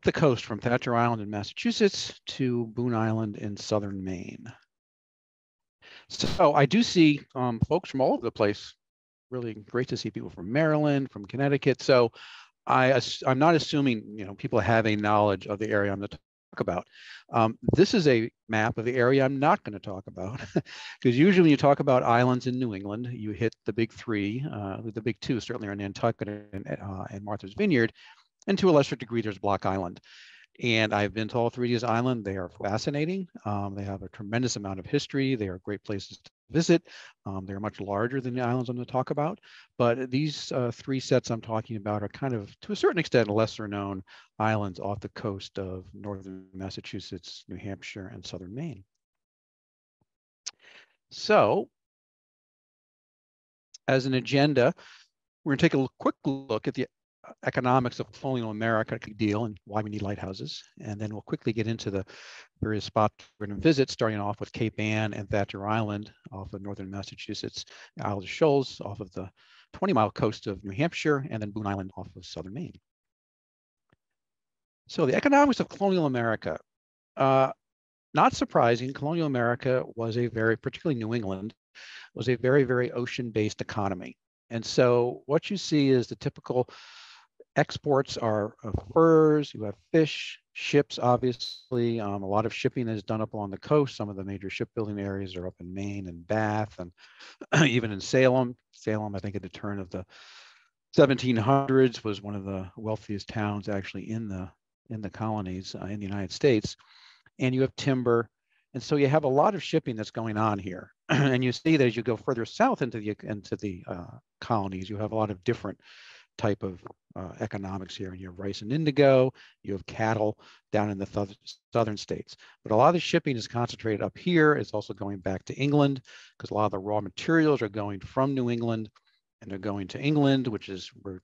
up the coast from Thatcher Island in Massachusetts to Boone Island in southern Maine. So I do see folks from all over the place. Really great to see people from Maryland, from Connecticut. So I'm not assuming people have a knowledge of the area I'm going to talk about. This is a map of the area I'm not going to talk about, because usually when you talk about islands in New England, you hit the big three. The big two certainly are Nantucket and Martha's Vineyard, and to a lesser degree, there's Block Island. And I've been to all three of these islands. They are fascinating. They have a tremendous amount of history. They are great places to visit. They're much larger than the islands I'm going to talk about. But these three sets I'm talking about are kind of, to a certain extent, lesser known islands off the coast of northern Massachusetts, New Hampshire, and southern Maine. So as an agenda, we're going to take a quick look at the economics of colonial America deal and why we need lighthouses. And then we'll quickly get into the various spots we're going to visit, starting off with Cape Ann and Thatcher Island off of northern Massachusetts, Isle of Shoals off of the 20-mile coast of New Hampshire, and then Boone Island off of southern Maine. So the economics of colonial America. Not surprising, colonial America was particularly New England, was a very, very ocean-based economy. And so what you see is the typical exports are of furs, you have fish, ships, obviously. A lot of shipping is done up along the coast. Some of the major shipbuilding areas are up in Maine and Bath, and even in Salem. Salem, I think at the turn of the 1700s, was one of the wealthiest towns actually in the colonies in the United States. And you have timber. And so you have a lot of shipping that's going on here. And you see that as you go further south into the colonies, you have a lot of different type of economics here. And you have rice and indigo, you have cattle down in the southern states. But a lot of the shipping is concentrated up here. It's also going back to England, because a lot of the raw materials are going from New England and they're going to England, which is, we're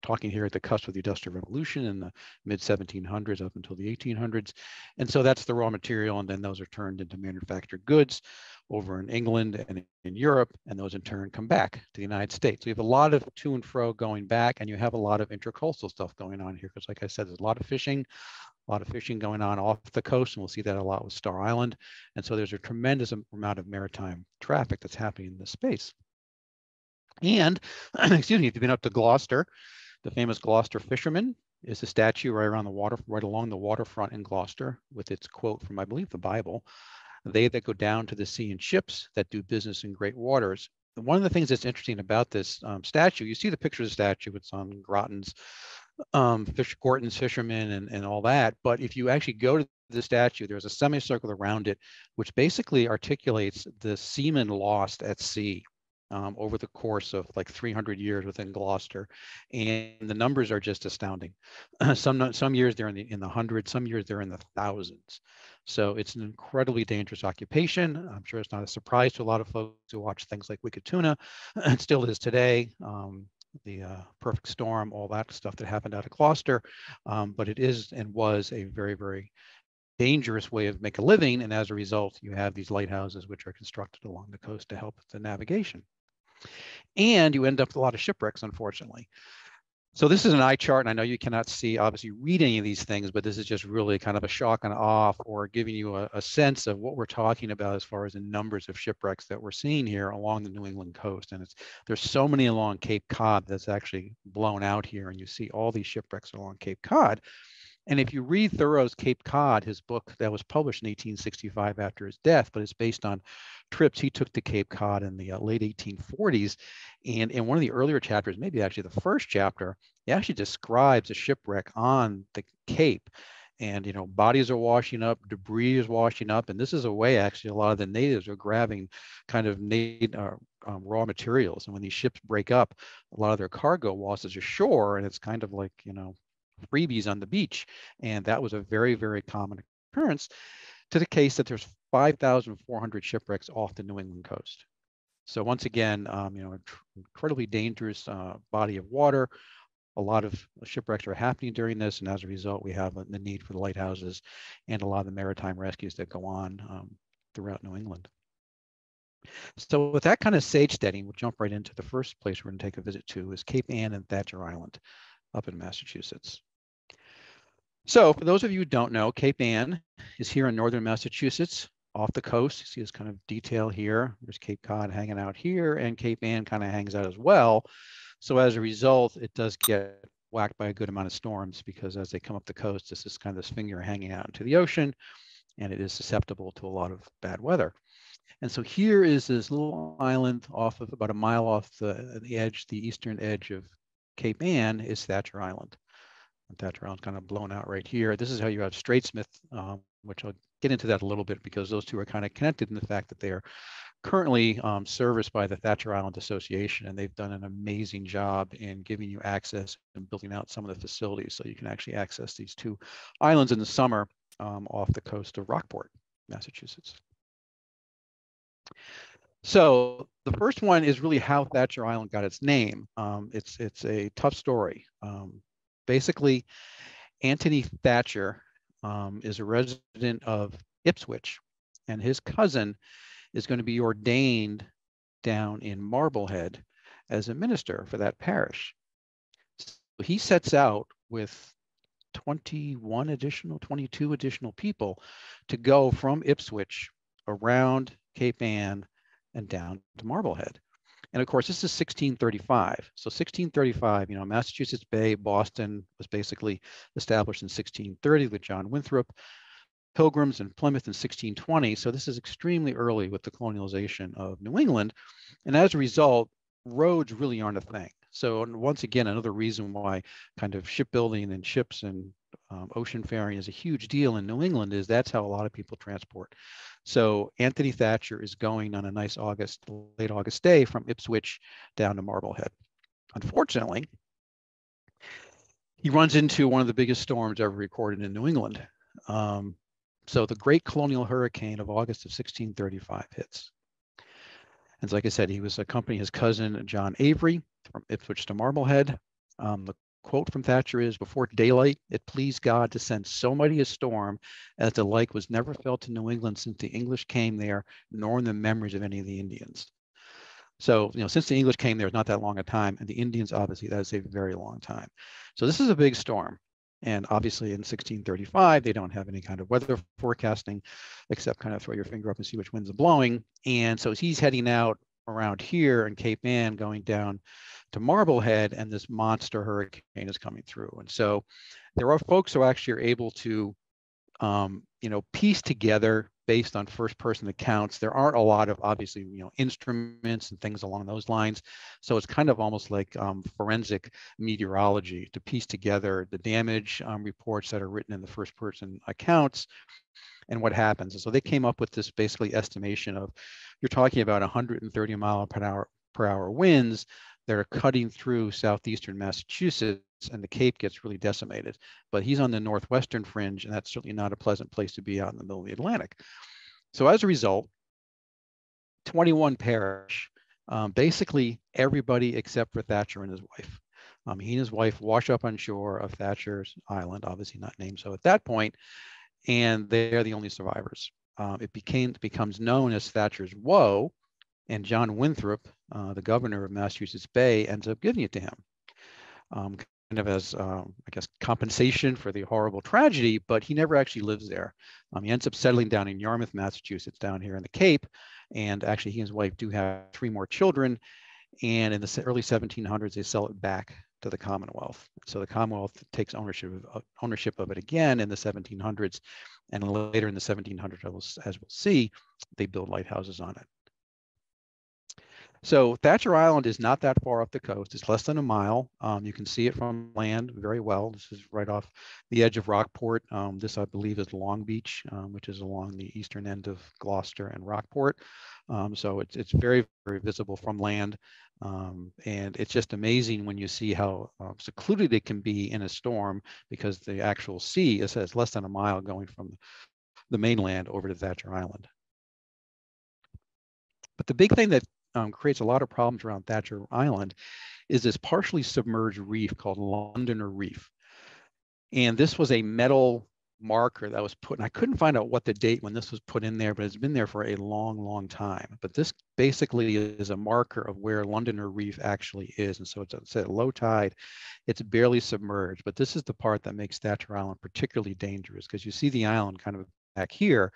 talking here at the cusp of the Industrial Revolution in the mid 1700s up until the 1800s. And so that's the raw material. And then those are turned into manufactured goods over in England and in Europe. And those in turn come back to the United States. So you have a lot of to and fro going back, and you have a lot of intercoastal stuff going on here. Because like I said, there's a lot of fishing going on off the coast. And we'll see that a lot with Star Island. And so there's a tremendous amount of maritime traffic that's happening in this space. And excuse me, if you've been up to Gloucester, the famous Gloucester fisherman is a statue right around the water, right along the waterfront in Gloucester, with its quote from, I believe, the Bible: "They that go down to the sea in ships that do business in great waters." And one of the things that's interesting about this statue, you see the picture of the statue, it's on Grattan's, Gorton's fishermen and all that. But if you actually go to the statue, there's a semicircle around it, which basically articulates the seamen lost at sea over the course of like 300 years within Gloucester, and the numbers are just astounding. Some years they're in the hundreds, some years they're in the thousands. So it's an incredibly dangerous occupation. I'm sure it's not a surprise to a lot of folks who watch things like Wicked Tuna. It still is today. The Perfect Storm, all that stuff that happened out of Gloucester, but it is and was a very, very dangerous way of making a living. And as a result, you have these lighthouses which are constructed along the coast to help with the navigation. And you end up with a lot of shipwrecks, unfortunately. So this is an eye chart, and I know you cannot obviously read any of these things, but this is just really kind of a shock and awe, or giving you a sense of what we're talking about as far as the numbers of shipwrecks that we're seeing here along the New England coast. And there's so many along Cape Cod that's actually blown out here, and you see all these shipwrecks along Cape Cod. And if you read Thoreau's Cape Cod, his book that was published in 1865 after his death, but it's based on trips he took to Cape Cod in the late 1840s. And in one of the earlier chapters, maybe actually the first chapter, he actually describes a shipwreck on the Cape. And, bodies are washing up, debris is washing up. And this is a way, actually, a lot of the natives are grabbing kind of raw materials. And when these ships break up, a lot of their cargo washes ashore, and it's kind of like, freebies on the beach. And that was a very, very common occurrence, to the case that there's 5,400 shipwrecks off the New England coast. So once again, incredibly dangerous body of water. A lot of shipwrecks are happening during this, and as a result, we have the need for the lighthouses and a lot of the maritime rescues that go on throughout New England. So with that kind of stage setting, we'll jump right into the first place we're going to take a visit to, is Cape Ann and Thatcher Island up in Massachusetts. So for those of you who don't know, Cape Ann is here in northern Massachusetts off the coast. You see this kind of detail here. There's Cape Cod hanging out here, and Cape Ann kind of hangs out as well. So as a result, it does get whacked by a good amount of storms because as they come up the coast, this is kind of this finger hanging out into the ocean, and it is susceptible to a lot of bad weather. And so here is this little island off of about a mile off the edge, the eastern edge of Cape Ann is Thatcher Island. And Thatcher Island's kind of blown out right here. This is how you have Straitsmith, which I'll get into that a little bit because those two are kind of connected in the fact that they are currently serviced by the Thatcher Island Association, and they've done an amazing job in giving you access and building out some of the facilities so you can actually access these two islands in the summer off the coast of Rockport, Massachusetts. So the first one is really how Thatcher Island got its name. It's a tough story. Basically, Anthony Thatcher is a resident of Ipswich, and his cousin is going to be ordained down in Marblehead as a minister for that parish. So he sets out with 22 additional people to go from Ipswich around Cape Ann and down to Marblehead. And of course, this is 1635. So 1635, Massachusetts Bay, Boston was basically established in 1630 with John Winthrop, Pilgrims in Plymouth in 1620. So this is extremely early with the colonialization of New England. And as a result, roads really aren't a thing. So once again, another reason why kind of shipbuilding and ships and ocean faring is a huge deal in New England is that's how a lot of people transport. So Anthony Thatcher is going on a nice late August day from Ipswich down to Marblehead. Unfortunately, he runs into one of the biggest storms ever recorded in New England. So the Great Colonial Hurricane of August of 1635 hits. And so, like I said, he was accompanying his cousin, John Avery, from Ipswich to Marblehead. The quote from Thatcher is, "Before daylight, it pleased God to send so mighty a storm as the like was never felt in New England since the English came there, nor in the memories of any of the Indians." So, since the English came there, it's not that long a time, and the Indians, obviously, that is a very long time. So this is a big storm. And obviously in 1635, they don't have any kind of weather forecasting, except kind of throw your finger up and see which winds are blowing. And so he's heading out around here in Cape Ann, going down to Marblehead, and this monster hurricane is coming through. And so there are folks who actually are able to, piece together based on first-person accounts. There aren't a lot of, obviously, instruments and things along those lines. So it's kind of almost like forensic meteorology to piece together the damage reports that are written in the first-person accounts and what happens. And so they came up with this basically estimation of, you're talking about 130 mile per hour winds that are cutting through southeastern Massachusetts, and the Cape gets really decimated. But he's on the northwestern fringe, and that's certainly not a pleasant place to be out in the middle of the Atlantic. So as a result, 21 perish. Basically, everybody except for Thatcher and his wife. He and his wife wash up on shore of Thatcher's Island, obviously not named so at that point, and they're the only survivors. It becomes known as Thatcher's Woe, and John Winthrop, the governor of Massachusetts Bay, ends up giving it to him, kind of as, I guess, compensation for the horrible tragedy, but he never actually lives there. He ends up settling down in Yarmouth, Massachusetts, down here in the Cape, and actually he and his wife do have 3 more children, and in the early 1700s, they sell it back to the Commonwealth. So the Commonwealth takes ownership of it again in the 1700s, and later in the 1700s, as we'll see, they build lighthouses on it. So Thatcher Island is not that far off the coast. It's less than a mile. You can see it from land very well. This is right off the edge of Rockport. This, I believe, is Long Beach, which is along the eastern end of Gloucester and Rockport. So it's very, very visible from land. And it's just amazing when you see how secluded it can be in a storm, because the actual sea is less than a mile going from the mainland over to Thatcher Island. But the big thing that creates a lot of problems around Thatcher Island is this partially submerged reef called Londoner Reef. And this was a metal marker that was put, and I couldn't find out what the date when this was put in there, but it's been there for a long, long time. But this basically is a marker of where Londoner Reef actually is. And so it's at low tide, it's barely submerged, but this is the part that makes Thatcher Island particularly dangerous, because you see the island kind of back here,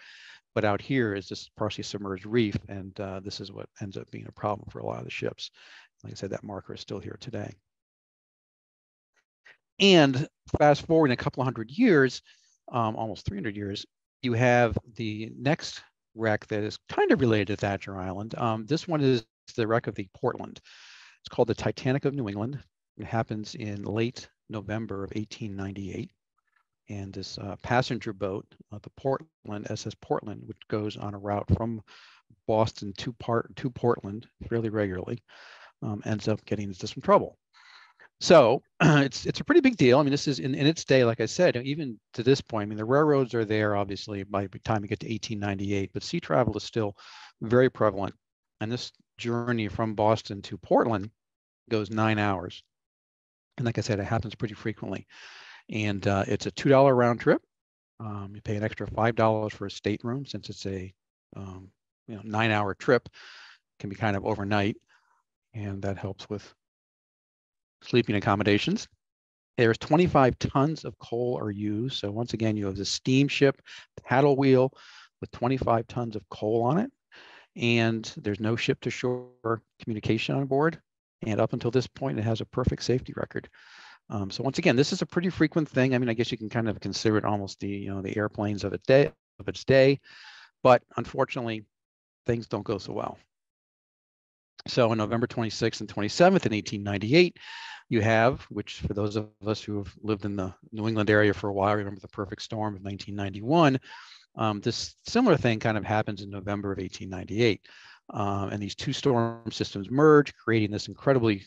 but out here is this partially submerged reef, and this is what ends up being a problem for a lot of the ships. Like I said, that marker is still here today. And fast forward in a couple of hundred years, almost 300 years, you have the next wreck that is kind of related to Thatcher Island. This one is the wreck of the Portland. It's called the Titanic of New England. It happens in late November of 1898. And this passenger boat, the Portland, SS Portland, which goes on a route from Boston to Portland fairly regularly, ends up getting into some trouble. So it's a pretty big deal. I mean, this is in its day, like I said, even to this point, I mean, the railroads are there, obviously, by the time we get to 1898, but sea travel is still very prevalent. And this journey from Boston to Portland goes 9 hours. And like I said, it happens pretty frequently. And it's a $2 round trip. You pay an extra $5 for a stateroom, since it's a 9-hour trip. It can be kind of overnight, and that helps with sleeping accommodations. There's 25 tons of coal are used. So once again, you have the steamship paddle wheel with 25 tons of coal on it. And there's no ship to shore communication on board. And up until this point, it has a perfect safety record. So once again, this is a pretty frequent thing. I mean, I guess you can kind of consider it almost the airplanes of its day, but unfortunately, things don't go so well. So on November 26th and 27th in 1898, you have, which for those of us who have lived in the New England area for a while, remember the perfect storm of 1991. This similar thing kind of happens in November of 1898. And these two storm systems merge, creating this incredibly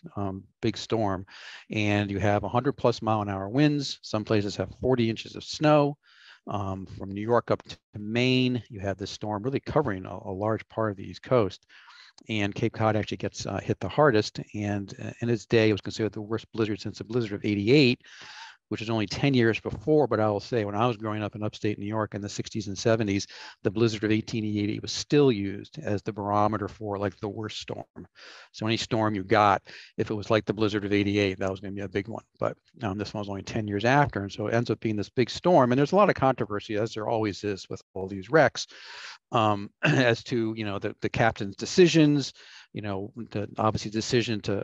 big storm. And you have 100+ mile-an-hour winds. Some places have 40 inches of snow. From New York up to Maine, you have this storm really covering a large part of the East Coast. And Cape Cod actually gets hit the hardest. And in its day, it was considered the worst blizzard since the blizzard of '88, which is only 10 years before. But I will say, when I was growing up in upstate New York in the 60s and 70s, the blizzard of 1888 was still used as the barometer for like the worst storm. So any storm you got, if it was like the blizzard of '88, that was going to be a big one. But this one was only 10 years after. And so it ends up being this big storm. And there's a lot of controversy, as there always is with all these wrecks, as to, the captain's decisions, the obviously decision to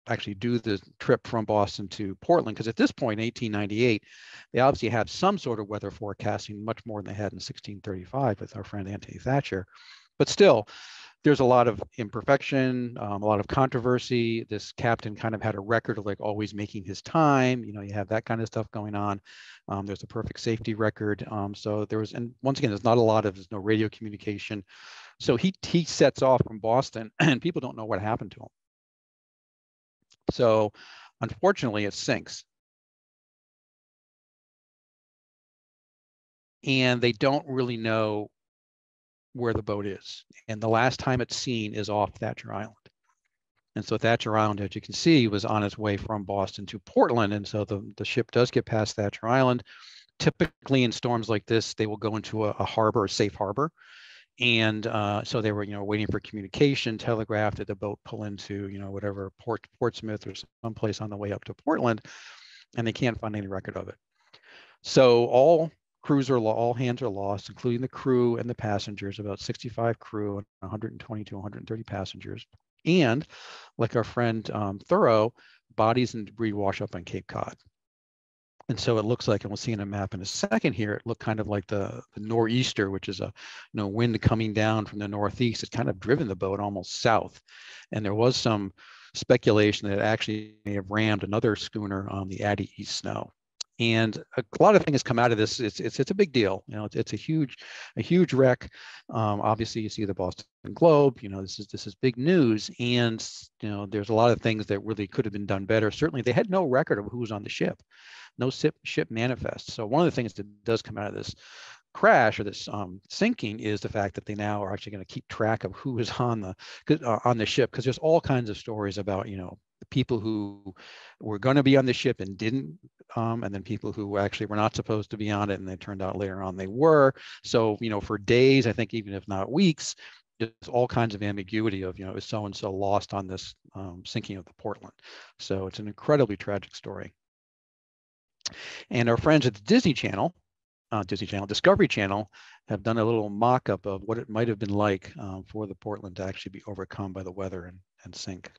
actually do the trip from Boston to Portland, because at this point, 1898, they obviously have some sort of weather forecasting, much more than they had in 1635 with our friend Anthony Thatcher. But still, there's a lot of imperfection, a lot of controversy. This captain kind of had a record of like always making his time. You have that kind of stuff going on. There's a perfect safety record. So there was, and once again, there's no radio communication. So he sets off from Boston, and people don't know what happened to him. So unfortunately, it sinks. And they don't really know where the boat is. And the last time it's seen is off Thatcher Island. And so Thatcher Island, as you can see, was on its way from Boston to Portland. And so the ship does get past Thatcher Island. Typically in storms like this, they will go into a harbor, a safe harbor. And so they were, waiting for communication, telegraph, did the boat pull into, whatever, Portsmouth or someplace on the way up to Portland, and they can't find any record of it. So all hands are lost, including the crew and the passengers, about 65 crew and 120 to 130 passengers. And like our friend Thoreau, bodies and debris wash up on Cape Cod. And so it looks like, and we'll see in a map in a second here, it looked kind of like the nor'easter, which is a wind coming down from the northeast. It's kind of driven the boat almost south. And there was some speculation that it actually may have rammed another schooner on the Addie East Snow. And a lot of things come out of this. It's a big deal. It's a huge wreck. Obviously, you see the Boston Globe. This is big news. And there's a lot of things that really could have been done better. Certainly, they had no record of who was on the ship, no ship manifest. So one of the things that does come out of this crash or this sinking is the fact that they now are actually going to keep track of who is on the ship, because there's all kinds of stories about the people who were going to be on the ship and didn't, and then people who actually were not supposed to be on it, and it turned out later on they were. So, for days, I think even if not weeks, there's all kinds of ambiguity of, is so-and-so lost on this sinking of the Portland. So it's an incredibly tragic story. And our friends at the Disney Channel, Discovery Channel, have done a little mock-up of what it might have been like for the Portland to actually be overcome by the weather and sink.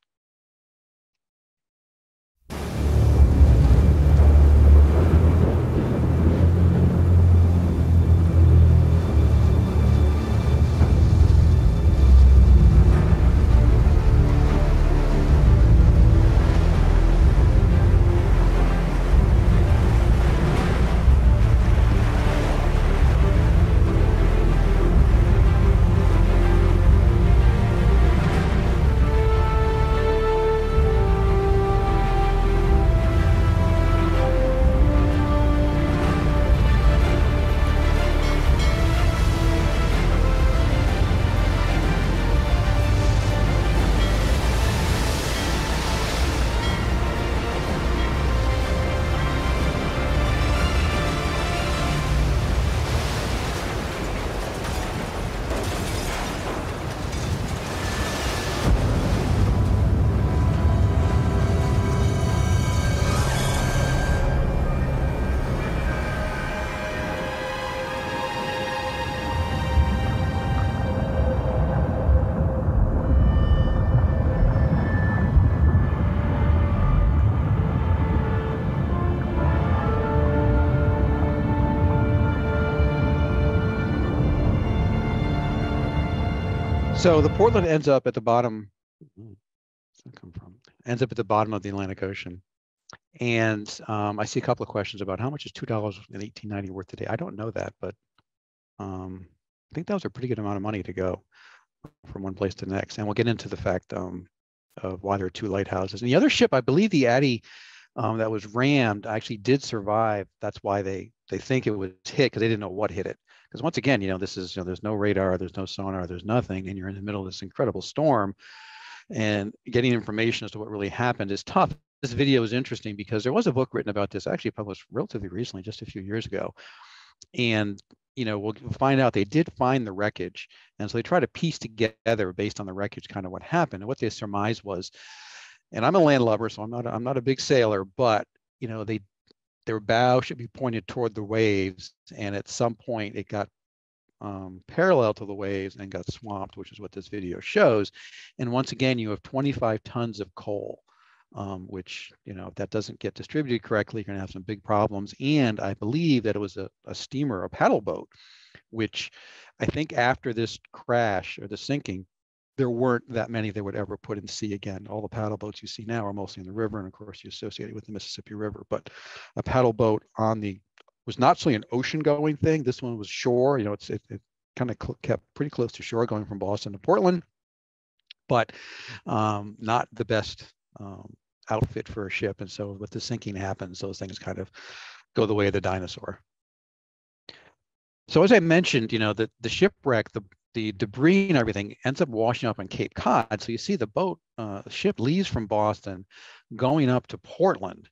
So the Portland ends up at the bottom. Where's that come from? Ends up at the bottom of the Atlantic Ocean. And I see a couple of questions about how much is $2 in 1890 worth today. I don't know that, but I think that was a pretty good amount of money to go from one place to the next. And we'll get into the fact of why there are two lighthouses. And the other ship, I believe the Addie that was rammed actually did survive. That's why they think it was hit, because they didn't know what hit it. Because once again, this is, there's no radar, there's no sonar, there's nothing, and you're in the middle of this incredible storm, and getting information as to what really happened is tough. This video is interesting because there was a book written about this, actually published relatively recently, just a few years ago. And, we'll find out they did find the wreckage. And so they try to piece together based on the wreckage kind of what happened. And what they surmised was, and I'm a landlubber, so I'm not a big sailor, but, their bow should be pointed toward the waves. And at some point it got parallel to the waves and got swamped, which is what this video shows. And once again, you have 25 tons of coal, which, if that doesn't get distributed correctly, you're going to have some big problems. And I believe that it was a steamer, a paddle boat, which I think after this crash or the sinking, there weren't that many that would ever put in sea again. All the paddle boats you see now are mostly in the river, and of course you associate it with the Mississippi River. But a paddle boat was not really an ocean-going thing. This one was shore. It kind of kept pretty close to shore, going from Boston to Portland, but not the best outfit for a ship. And so with the sinking happens, those things kind of go the way of the dinosaur. So as I mentioned, the shipwreck, the debris and everything ends up washing up on Cape Cod. So you see the boat, the ship leaves from Boston, going up to Portland,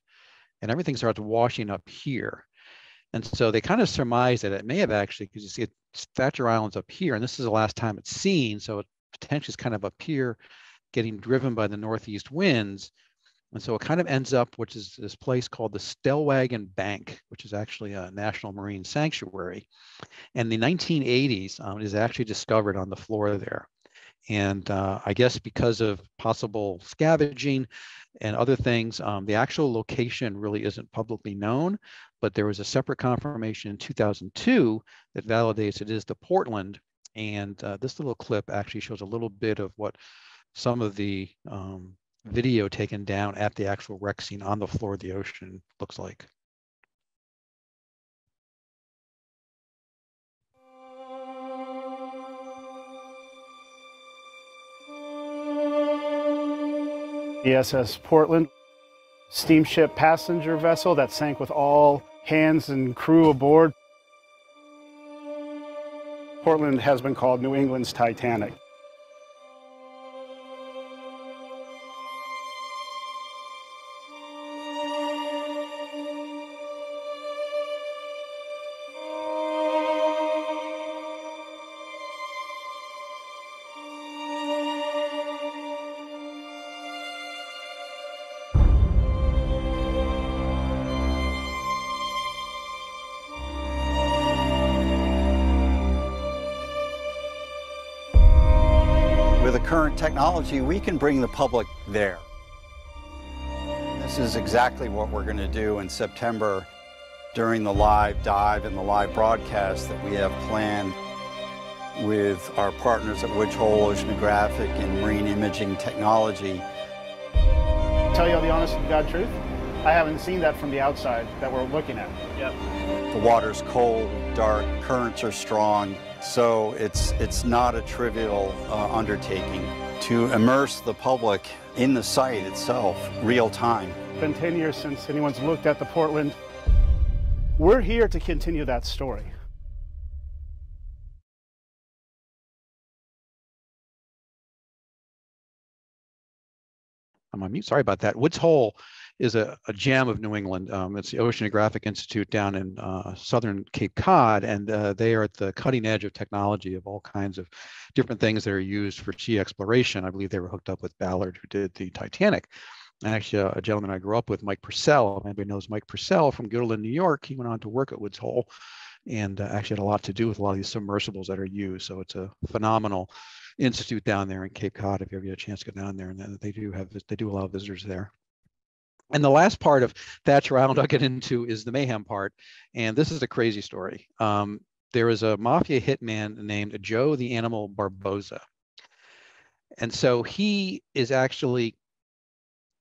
and everything starts washing up here. And so they kind of surmise that it may have actually, because you see Thatcher Island's up here, and this is the last time it's seen. So it potentially is kind of up here, getting driven by the northeast winds. And so it kind of ends up, which is this place called the Stellwagen Bank, which is actually a national marine sanctuary. And the 1980s, it is actually discovered on the floor there. And I guess because of possible scavenging and other things, the actual location really isn't publicly known, but there was a separate confirmation in 2002 that validates it is the Portland. And this little clip actually shows a little bit of what some of the video taken down at the actual wreck scene on the floor of the ocean looks like. The SS Portland, steamship passenger vessel that sank with all hands and crew aboard. Portland has been called New England's Titanic. current technology, we can bring the public there. This is exactly what we're going to do in September during the live dive and the live broadcast that we have planned with our partners at Ridgehole Oceanographic and Marine Imaging Technology. Tell you the honest to God truth, I haven't seen that from the outside that we're looking at. Yep. The water's cold, dark, currents are strong, so it's not a trivial undertaking to immerse the public in the site itself, real time. It's been 10 years since anyone's looked at the Portland. We're here to continue that story. I'm on mute. Sorry about that. Woods Hole is a gem of New England. It's the Oceanographic Institute down in southern Cape Cod, and they are at the cutting edge of technology of all kinds of different things that are used for sea exploration. I believe they were hooked up with Ballard, who did the Titanic. And actually, a gentleman I grew up with, Mike Purcell, if anybody knows Mike Purcell from Guilderland, New York, he went on to work at Woods Hole and actually had a lot to do with a lot of these submersibles that are used. So it's a phenomenal institute down there in Cape Cod if you ever get a chance to go down there, and they do allow visitors there. And the last part of Thatcher Island I'll get into is the Mayhem part, and this is a crazy story. There is a mafia hitman named Joe the Animal Barboza, and so he is actually,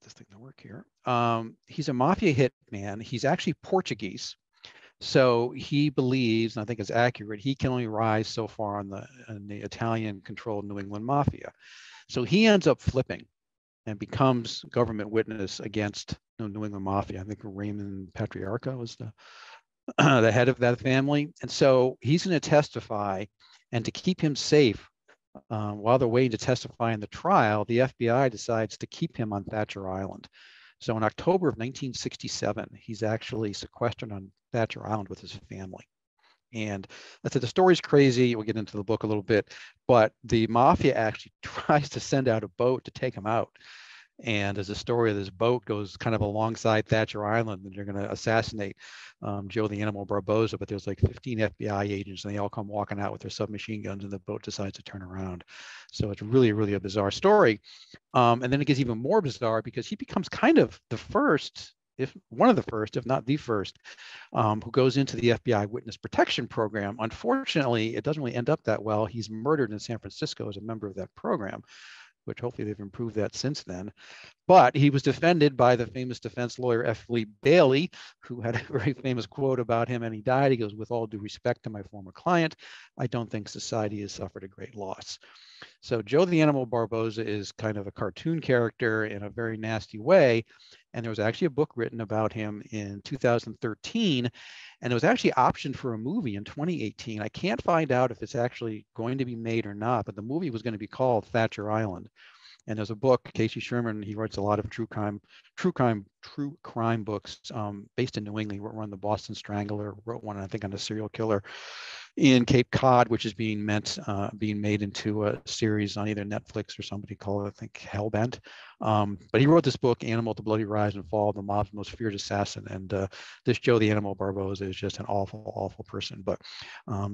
this thing doesn't work here. He's a mafia hitman. He's actually Portuguese. So he believes, and I think it's accurate, he can only rise so far in the Italian-controlled New England mafia. So he ends up flipping and becomes government witness against New England mafia. I think Raymond Patriarca was the head of that family. And so he's going to testify, and to keep him safe while they're waiting to testify in the trial, the FBI decides to keep him on Thatcher Island. So in October of 1967, he's actually sequestered on Thatcher Island with his family. And that's it. The story's crazy. We'll get into the book a little bit, but the mafia actually tries to send out a boat to take him out. And as the story of this boat goes kind of alongside Thatcher Island, and they're going to assassinate Joe the Animal Barboza, but there's like 15 FBI agents, and they all come walking out with their submachine guns, and the boat decides to turn around. So it's really, really a bizarre story. And then it gets even more bizarre because he becomes kind of the first, if one of the first, if not the first, who goes into the FBI witness protection program. Unfortunately, it doesn't really end up that well. He's murdered in San Francisco as a member of that program, which hopefully they've improved that since then. But he was defended by the famous defense lawyer, F. Lee Bailey, who had a very famous quote about him, and he died. He goes, "With all due respect to my former client, I don't think society has suffered a great loss." So Joe the Animal Barboza is kind of a cartoon character in a very nasty way. And there was actually a book written about him in 2013, and it was actually optioned for a movie in 2018. I can't find out if it's actually going to be made or not, but the movie was going to be called Thatcher Island. And there's a book, Casey Sherman, he writes a lot of true crime books based in New England. He wrote one on the Boston Strangler, wrote one, I think, on a serial killer in Cape Cod, which is being made into a series on either Netflix or somebody called it, I think, Hellbent. But he wrote this book, Animal: The Bloody Rise and Fall of the Mob's Most Feared Assassin. And this Joe the Animal Barboza is just an awful, awful person. But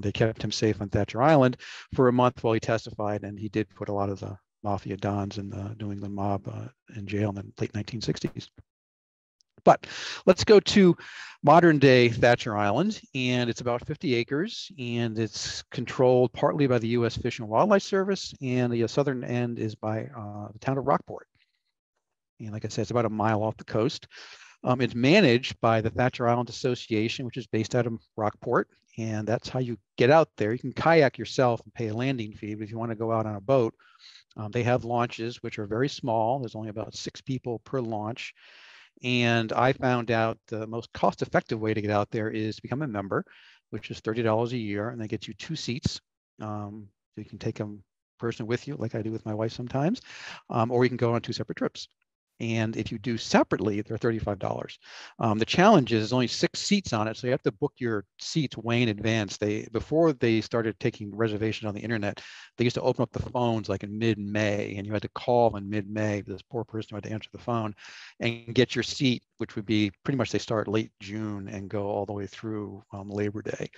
they kept him safe on Thatcher Island for a month while he testified, and he did put a lot of the mafia dons and the New England mob in jail in the late 1960s. But let's go to modern day Thatcher Island, and it's about 50 acres, and it's controlled partly by the U.S. Fish and Wildlife Service, and the southern end is by the town of Rockport. And like I said, it's about a mile off the coast. It's managed by the Thatcher Island Association, which is based out of Rockport, and that's how you get out there. You can kayak yourself and pay a landing fee, but if you want to go out on a boat, they have launches, which are very small. There's only about 6 people per launch. And I found out the most cost-effective way to get out there is to become a member, which is $30 a year, and they get you 2 seats. So you can take a person with you, like I do with my wife sometimes, or you can go on 2 separate trips. And if you do separately, they're $35. The challenge is there's only 6 seats on it, so you have to book your seats way in advance. Before they started taking reservations on the internet, they used to open up the phones like in mid-May, and you had to call in mid-May for this poor person who had to answer the phone and get your seat, which would be pretty much they start late June and go all the way through Labor Day.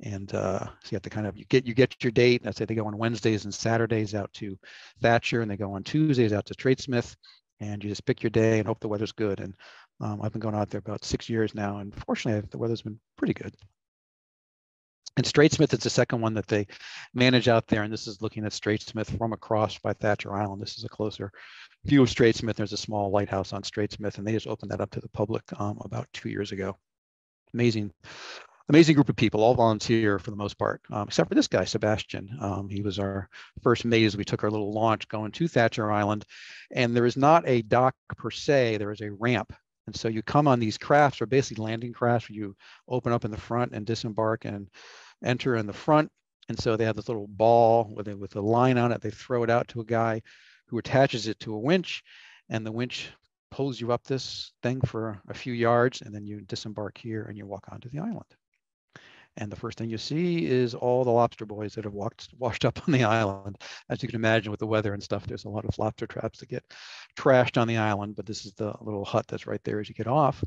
And so you have to kind of you get your date. Let's say they go on Wednesdays and Saturdays out to Thatcher, and they go on Tuesdays out to Tradesmith. And you just pick your day and hope the weather's good. And I've been going out there about 6 years now, and fortunately, the weather's been pretty good. And Stratesmith is the second one that they manage out there, and this is looking at Stratesmith from across by Thatcher Island. This is a closer view of Stratesmith. There's a small lighthouse on Stratesmith, and they just opened that up to the public about 2 years ago. Amazing group of people, all volunteer for the most part, except for this guy, Sebastian. He was our first mate as we took our little launch going to Thatcher Island. And there is not a dock per se, there is a ramp. And so you come on these crafts, or basically landing crafts, where you open up in the front and disembark and enter in the front. And so they have this little ball with a line on it. They throw it out to a guy who attaches it to a winch, and the winch pulls you up this thing for a few yards, and then you disembark here and you walk onto the island. And the first thing you see is all the lobster boys that have washed up on the island. As you can imagine, with the weather and stuff, there's a lot of lobster traps that get trashed on the island, but this is the little hut that's right there as you get off.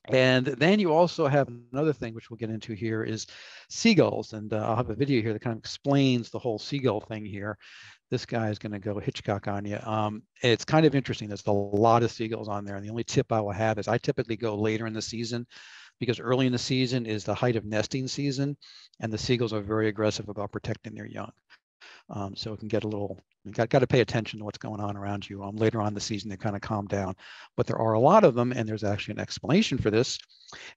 And then you also have another thing, which we'll get into here, is seagulls. And I'll have a video here that kind of explains the whole seagull thing here. This guy is going to go Hitchcock on you. It's kind of interesting. There's a lot of seagulls on there. And the only tip I will have is I typically go later in the season, because early in the season is the height of nesting season, and the seagulls are very aggressive about protecting their young. So it can get a little, you got to pay attention to what's going on around you. Later on in the season, they kind of calm down, but there are a lot of them, and there's actually an explanation for this.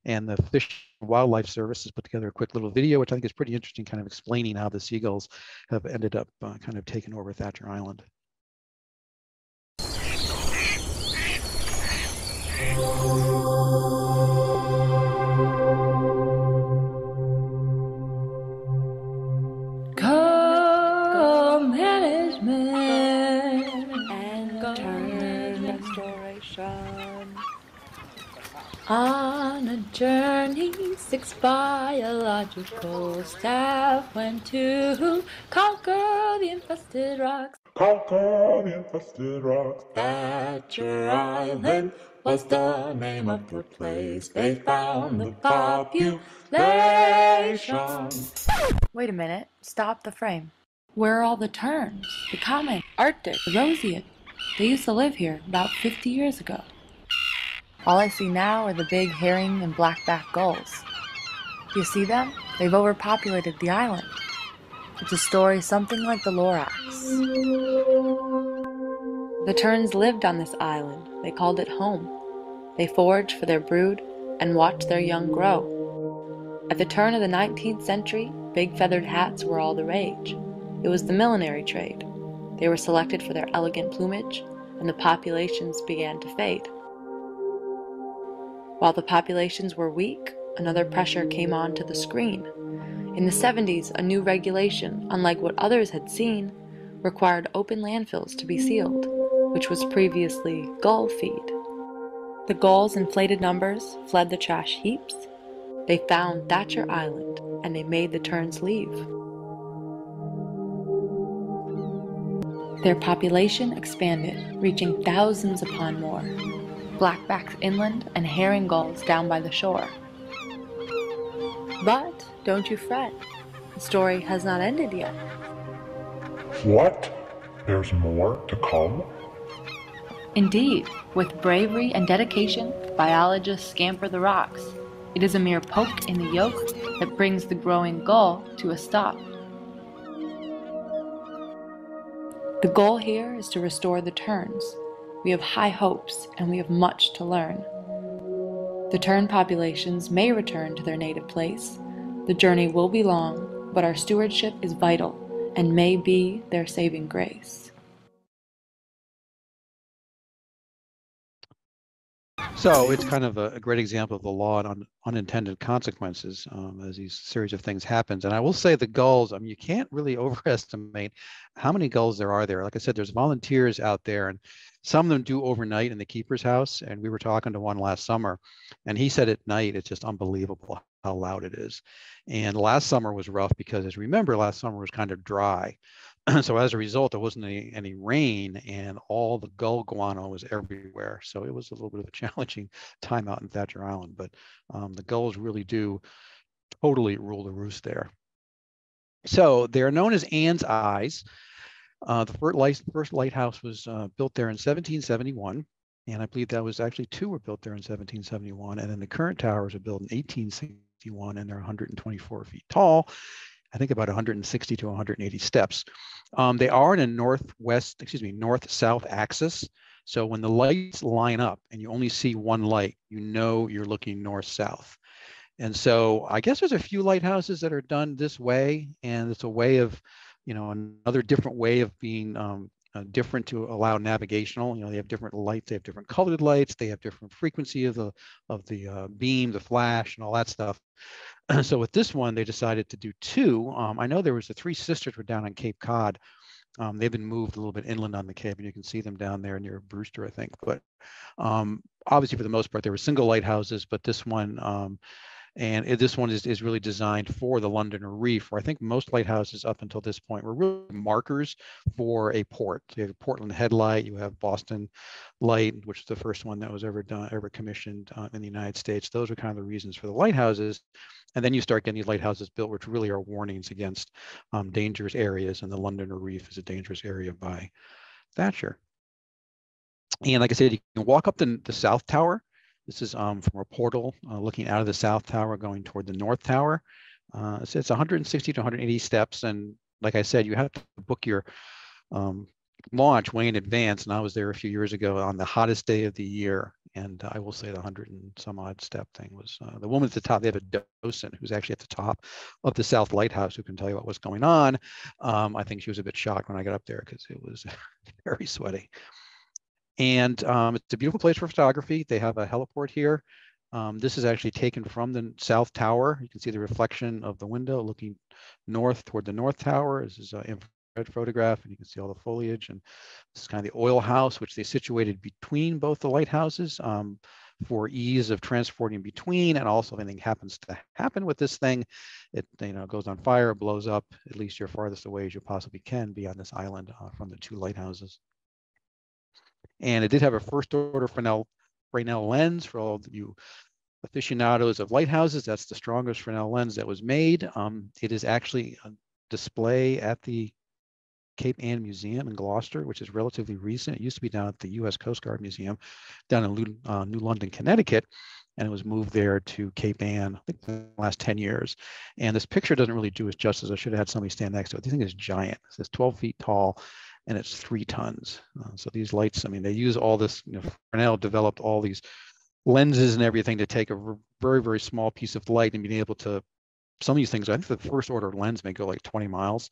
And the Fish and Wildlife Service has put together a quick little video, which I think is pretty interesting, kind of explaining how the seagulls have ended up kind of taking over Thatcher Island. On a journey, 6 biological staff went to conquer the infested rocks. Thatcher Island was the name of the place. They found the population. Wait a minute, stop the frame. Where are all the terns, the common, Arctic, the roseate? They used to live here about 50 years ago. All I see now are the big herring and blackback gulls. You see them? They've overpopulated the island. It's a story something like the Lorax. The terns lived on this island. They called it home. They foraged for their brood and watched their young grow. At the turn of the 19th century, big feathered hats were all the rage. It was the millinery trade. They were selected for their elegant plumage, and the populations began to fade. While the populations were weak, another pressure came onto the screen. In the 70s, a new regulation, unlike what others had seen, required open landfills to be sealed, which was previously gull feed. The gulls' inflated numbers fled the trash heaps. They found Thatcher Island, and they made the terns leave. Their population expanded, reaching thousands upon more. Blackbacks inland and herring gulls down by the shore. But don't you fret, the story has not ended yet. What? There's more to come? Indeed, with bravery and dedication, biologists scamper the rocks. It is a mere poke in the yolk that brings the growing gull to a stop. The goal here is to restore the terns. We have high hopes, and we have much to learn. The tern populations may return to their native place. The journey will be long, but our stewardship is vital and may be their saving grace. So it's kind of a great example of the law and unintended consequences as these series of things happens. And I will say the gulls, I mean, you can't really overestimate how many gulls there are there. Like I said, there's volunteers out there, and some of them do overnight in the keeper's house. And we were talking to one last summer, and he said at night, it's just unbelievable how loud it is. And last summer was rough because, as you remember, last summer was kind of dry. So as a result, there wasn't any rain, and all the gull guano was everywhere. So it was a little bit of a challenging time out in Thatcher Island. But the gulls really do totally rule the roost there. So they're known as Anne's Eyes. The first lighthouse was built there in 1771. And I believe that was actually two were built there in 1771. And then the current towers were built in 1861, and they're 124 feet tall. I think about 160 to 180 steps. They are in a north-south axis. So when the lights line up and you only see one light, you know you're looking north-south. And so I guess there's a few lighthouses that are done this way, and it's a way of, another different way of being different to allow navigational. They have different lights, they have different colored lights, they have different frequency of the beam, the flash, and all that stuff. So with this one, they decided to do two. I know there was the Three Sisters were down on Cape Cod. They've been moved a little bit inland on the Cape, and you can see them down there near Brewster, I think. But obviously, for the most part, there were single lighthouses. But this one, this one is really designed for the Londoner Reef, where I think most lighthouses up until this point were really markers for a port. So you have Portland Headlight, you have Boston Light, which is the first one that was ever commissioned in the United States. Those are kind of the reasons for the lighthouses. And then you start getting these lighthouses built, which really are warnings against dangerous areas, and the Londoner Reef is a dangerous area by Thatcher. And like I said, you can walk up the South Tower. This is from a portal looking out of the South Tower going toward the North Tower. It's 160 to 180 steps. And like I said, you have to book your launch way in advance. And I was there a few years ago on the hottest day of the year. And I will say the 100 and some odd step thing was the woman at the top. They have a docent who's actually at the top of the South Lighthouse who can tell you what was going on. I think she was a bit shocked when I got up there because it was very sweaty. And it's a beautiful place for photography. They have a heliport here. This is actually taken from the South Tower. You can see the reflection of the window looking north toward the North Tower. This is an infrared photograph, and you can see all the foliage. And this is kind of the oil house, which they situated between both the lighthouses for ease of transporting between. And also, if anything happens to happen with this thing, it goes on fire, blows up. At least you're farthest away as you possibly can be on this island from the two lighthouses. And it did have a first order Fresnel lens for all of you aficionados of lighthouses. That's the strongest Fresnel lens that was made. It is actually a display at the Cape Ann Museum in Gloucester, which is relatively recent. It used to be down at the U.S. Coast Guard Museum down in New London, Connecticut, and it was moved there to Cape Ann, I think, in the last 10 years. And this picture doesn't really do it justice. I should have had somebody stand next to it. This thing is giant. It says 12 feet tall, and it's 3 tons. So these lights, I mean, they use all this, Fresnel developed all these lenses and everything to take a very, very small piece of light and being able to, some of these things, I think the first order lens may go like 20 miles.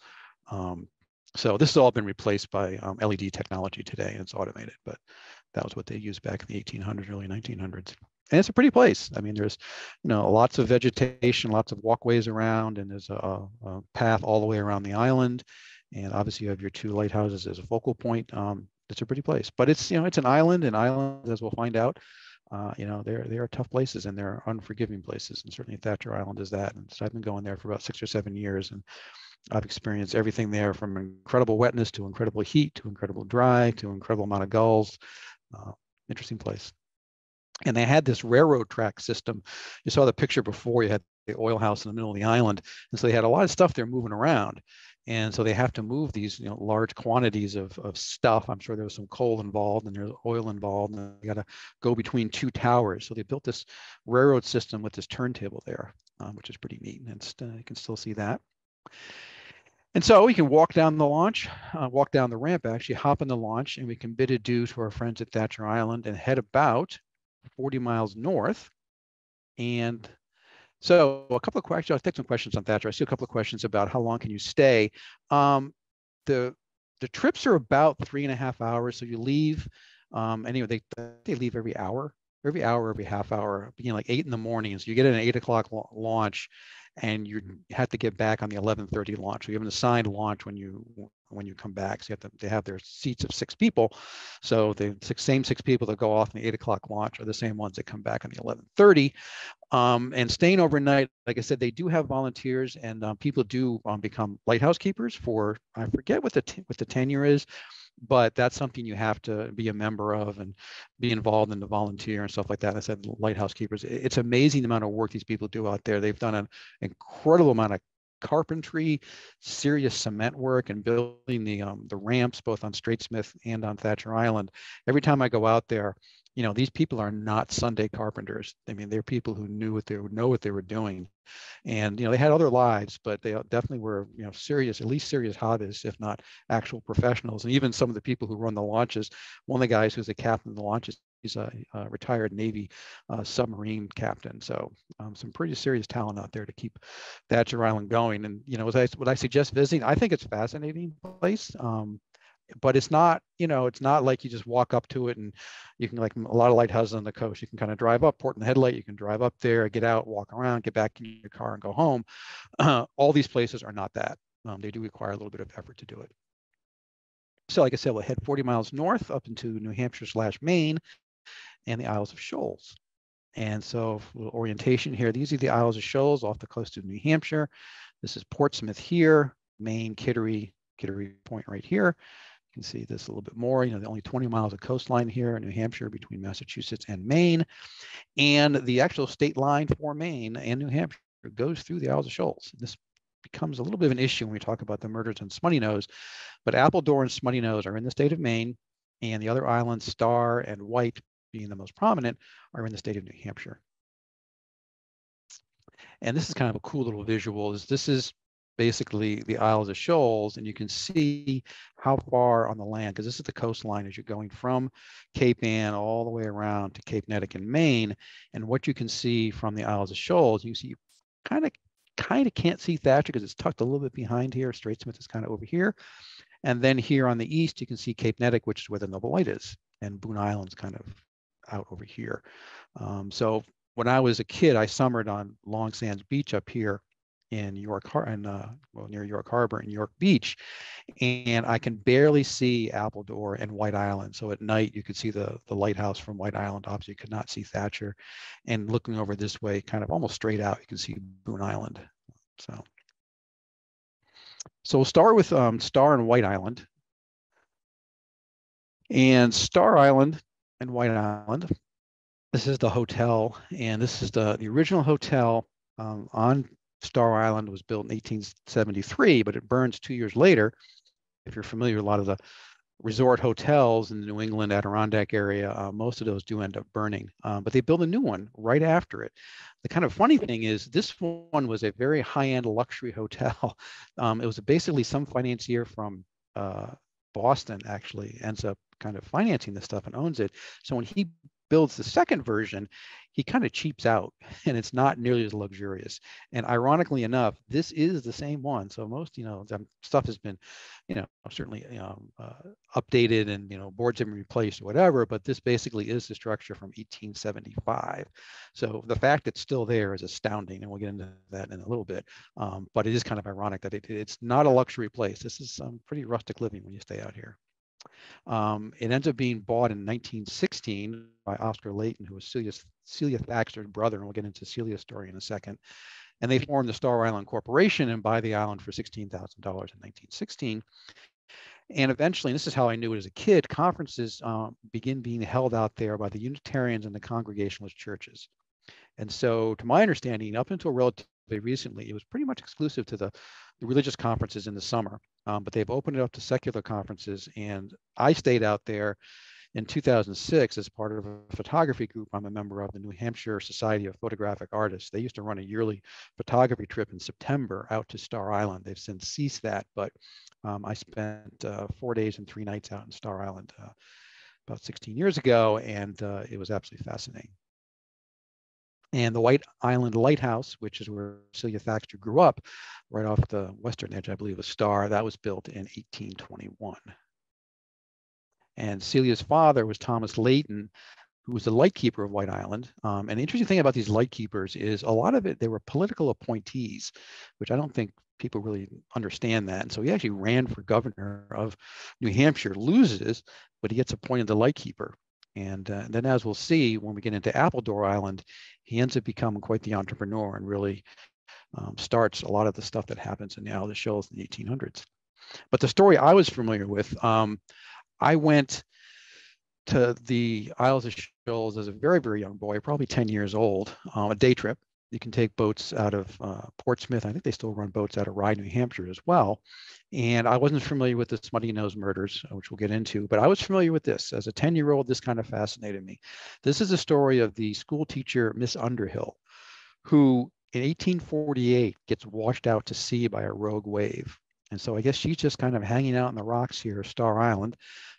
So this has all been replaced by LED technology today, and it's automated, but that was what they used back in the 1800s, early 1900s. And it's a pretty place. I mean, there's, lots of vegetation, lots of walkways around, and there's a path all the way around the island. And obviously you have your two lighthouses as a focal point. It's a pretty place, but it's, it's an island, and islands, as we'll find out, they are tough places, and they're unforgiving places. And certainly Thatcher Island is that. And so I've been going there for about 6 or 7 years, and I've experienced everything there, from incredible wetness to incredible heat to incredible dry to incredible amount of gulls. Interesting place. And they had this railroad track system. You saw the picture before. You had the oil house in the middle of the island, and so they had a lot of stuff there moving around. And so they have to move these, large quantities of stuff. I'm sure there was some coal involved, and there's oil involved, and they got to go between two towers. So they built this railroad system with this turntable there, which is pretty neat. And you can still see that. And so we can walk down the ramp, actually hop in the launch, and we can bid adieu to our friends at Thatcher Island and head about 40 miles north. And so a couple of questions, I'll take some questions on Thatcher. I see a couple of questions about how long can you stay. The trips are about 3.5 hours. So you leave, anyway, they leave every hour. every hour, every half hour, beginning like 8 in the morning. So you get an 8 o'clock launch, and you have to get back on the 11:30 launch. So you have an assigned launch when you come back. So you have to, they have their seats of 6 people. So the same 6 people that go off in the 8 o'clock launch are the same ones that come back on the 11:30. And staying overnight, like I said, they do have volunteers, and people do become lighthouse keepers for, I forget what the tenure is, but that's something you have to be a member of and be involved in the volunteer and stuff like that. I said lighthouse keepers. It's amazing the amount of work these people do out there. They've done an incredible amount of carpentry, serious cement work, and building the ramps both on Straitsmith and on Thatcher Island. Every time I go out there, these people are not Sunday carpenters. I mean, they're people who know what they were doing. And, they had other lives, but they definitely were, serious, at least serious hobbyists, if not actual professionals. And even some of the people who run the launches, one of the guys who's the captain of the launches, he's a retired Navy submarine captain. So some pretty serious talent out there to keep Thatcher Island going. And, would I suggest visiting? I think it's a fascinating place. But it's not, it's not like you just walk up to it and you can, like a lot of lighthouses on the coast, you can kind of drive up, port in the headlight, you can drive up there, get out, walk around, get back in your car and go home. All these places are not that. They do require a little bit of effort to do it. So like I said, we'll head 40 miles north up into New Hampshire/Maine and the Isles of Shoals. And so a little orientation here. These are the Isles of Shoals off the coast of New Hampshire. This is Portsmouth here, Maine, Kittery Point right here. You can see this a little bit more, only 20 miles of coastline here in New Hampshire between Massachusetts and Maine. And the actual state line for Maine and New Hampshire goes through the Isles of Shoals. This becomes a little bit of an issue when we talk about the murders on Smutty Nose, but Appledore and Smutty Nose are in the state of Maine, and the other islands, Star and White being the most prominent, are in the state of New Hampshire. And this is kind of a cool little visual. This is basically the Isles of Shoals, and you can see how far on the land, because this is the coastline as you're going from Cape Ann all the way around to Cape Nettic in Maine. And what you can see from the Isles of Shoals, you see you kind of can't see Thatcher because it's tucked a little bit behind here. Straitsmith is kind of over here. And then here on the east, you can see Cape Nettic, which is where the Noble Light is, and Boone Island's kind of out over here. So when I was a kid, I summered on Long Sands Beach up here in York, near York Harbor in York Beach, and I can barely see Appledore and White Island. So at night you could see the lighthouse from White Island. Obviously you could not see Thatcher, and looking over this way, kind of almost straight out, you can see Boone Island. So we'll start with Star and White Island. And Star Island and White Island, this is the hotel, and this is the original hotel on Star Island. Was built in 1873, but it burns 2 years later. If you're familiar with a lot of the resort hotels in the New England Adirondack area, most of those do end up burning, but they built a new one right after it. The kind of funny thing is this one was a very high-end luxury hotel. It was basically some financier from Boston actually ends up kind of financing this stuff and owns it. So when he builds the second version, he kind of cheaps out, and it's not nearly as luxurious. And ironically enough, this is the same one. So most, stuff has been, certainly updated, and boards have been replaced or whatever. But this basically is the structure from 1875. So the fact it's still there is astounding, and we'll get into that in a little bit. But it is kind of ironic that it's not a luxury place. This is some pretty rustic living when you stay out here. It ends up being bought in 1916 by Oscar Layton, who was Celia Thaxter's brother, and we'll get into Celia's story in a second. And they formed the Star Island Corporation and buy the island for $16,000 in 1916. And eventually, and this is how I knew it as a kid, conferences begin being held out there by the Unitarians and the Congregationalist churches. And so, to my understanding, up until relatively recently, it was pretty much exclusive to the religious conferences in the summer. But they've opened it up to secular conferences. And I stayed out there in 2006 as part of a photography group. I'm a member of the New Hampshire Society of Photographic Artists. They used to run a yearly photography trip in September out to Star Island. They've since ceased that, but I spent 4 days and 3 nights out in Star Island about 16 years ago, and it was absolutely fascinating. And the White Island Lighthouse, which is where Celia Thaxter grew up, right off the western edge, I believe, of Star, that was built in 1821. And Celia's father was Thomas Layton, who was the lightkeeper of White Island. And the interesting thing about these lightkeepers is a lot of it, they were political appointees, which I don't think people really understand that. And so he actually ran for governor of New Hampshire, loses, but he gets appointed the lightkeeper. And then, as we'll see when we get into Appledore Island, he ends up becoming quite the entrepreneur and really starts a lot of the stuff that happens in the Isle of Shoals in the 1800s. But the story I was familiar with, I went to the Isles of Shoals as a very, very young boy, probably 10 years old, a day trip. You can take boats out of Portsmouth. I think they still run boats out of Rye, New Hampshire as well. And I wasn't familiar with the Smutty Nose murders, which we'll get into, but I was familiar with this. As a 10-year-old, this kind of fascinated me. This is a story of the school teacher, Miss Underhill, who in 1848 gets washed out to sea by a rogue wave. And so I guess she's just kind of hanging out in the rocks here, Star Island,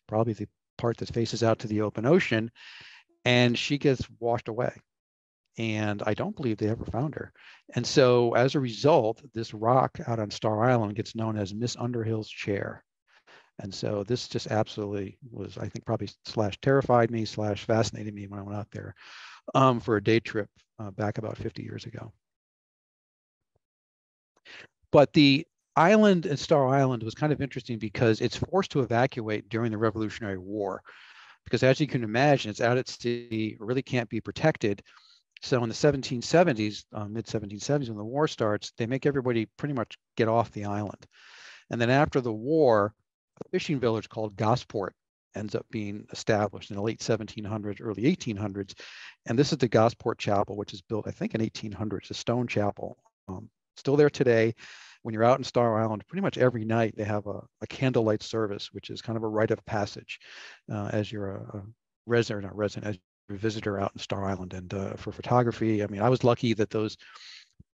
probably the part that faces out to the open ocean, and she gets washed away. And I don't believe they ever found her. And so as a result, this rock out on Star Island gets known as Miss Underhill's chair. And so this just absolutely was, I think, probably / terrified me / fascinated me when I went out there for a day trip back about 50 years ago. But the island and Star Island was kind of interesting because it's forced to evacuate during the Revolutionary War. Because as you can imagine, it's out at sea, really can't be protected. So in the 1770s, mid 1770s, when the war starts, they make everybody pretty much get off the island. And then after the war, a fishing village called Gosport ends up being established in the late 1700s, early 1800s. And this is the Gosport Chapel, which is built, I think, in 1800s, a stone chapel. Still there today. When you're out in Star Island, pretty much every night they have a candlelight service, which is kind of a rite of passage as you're a resident, as you're a visitor out in Star Island. And for photography, I mean, I was lucky that those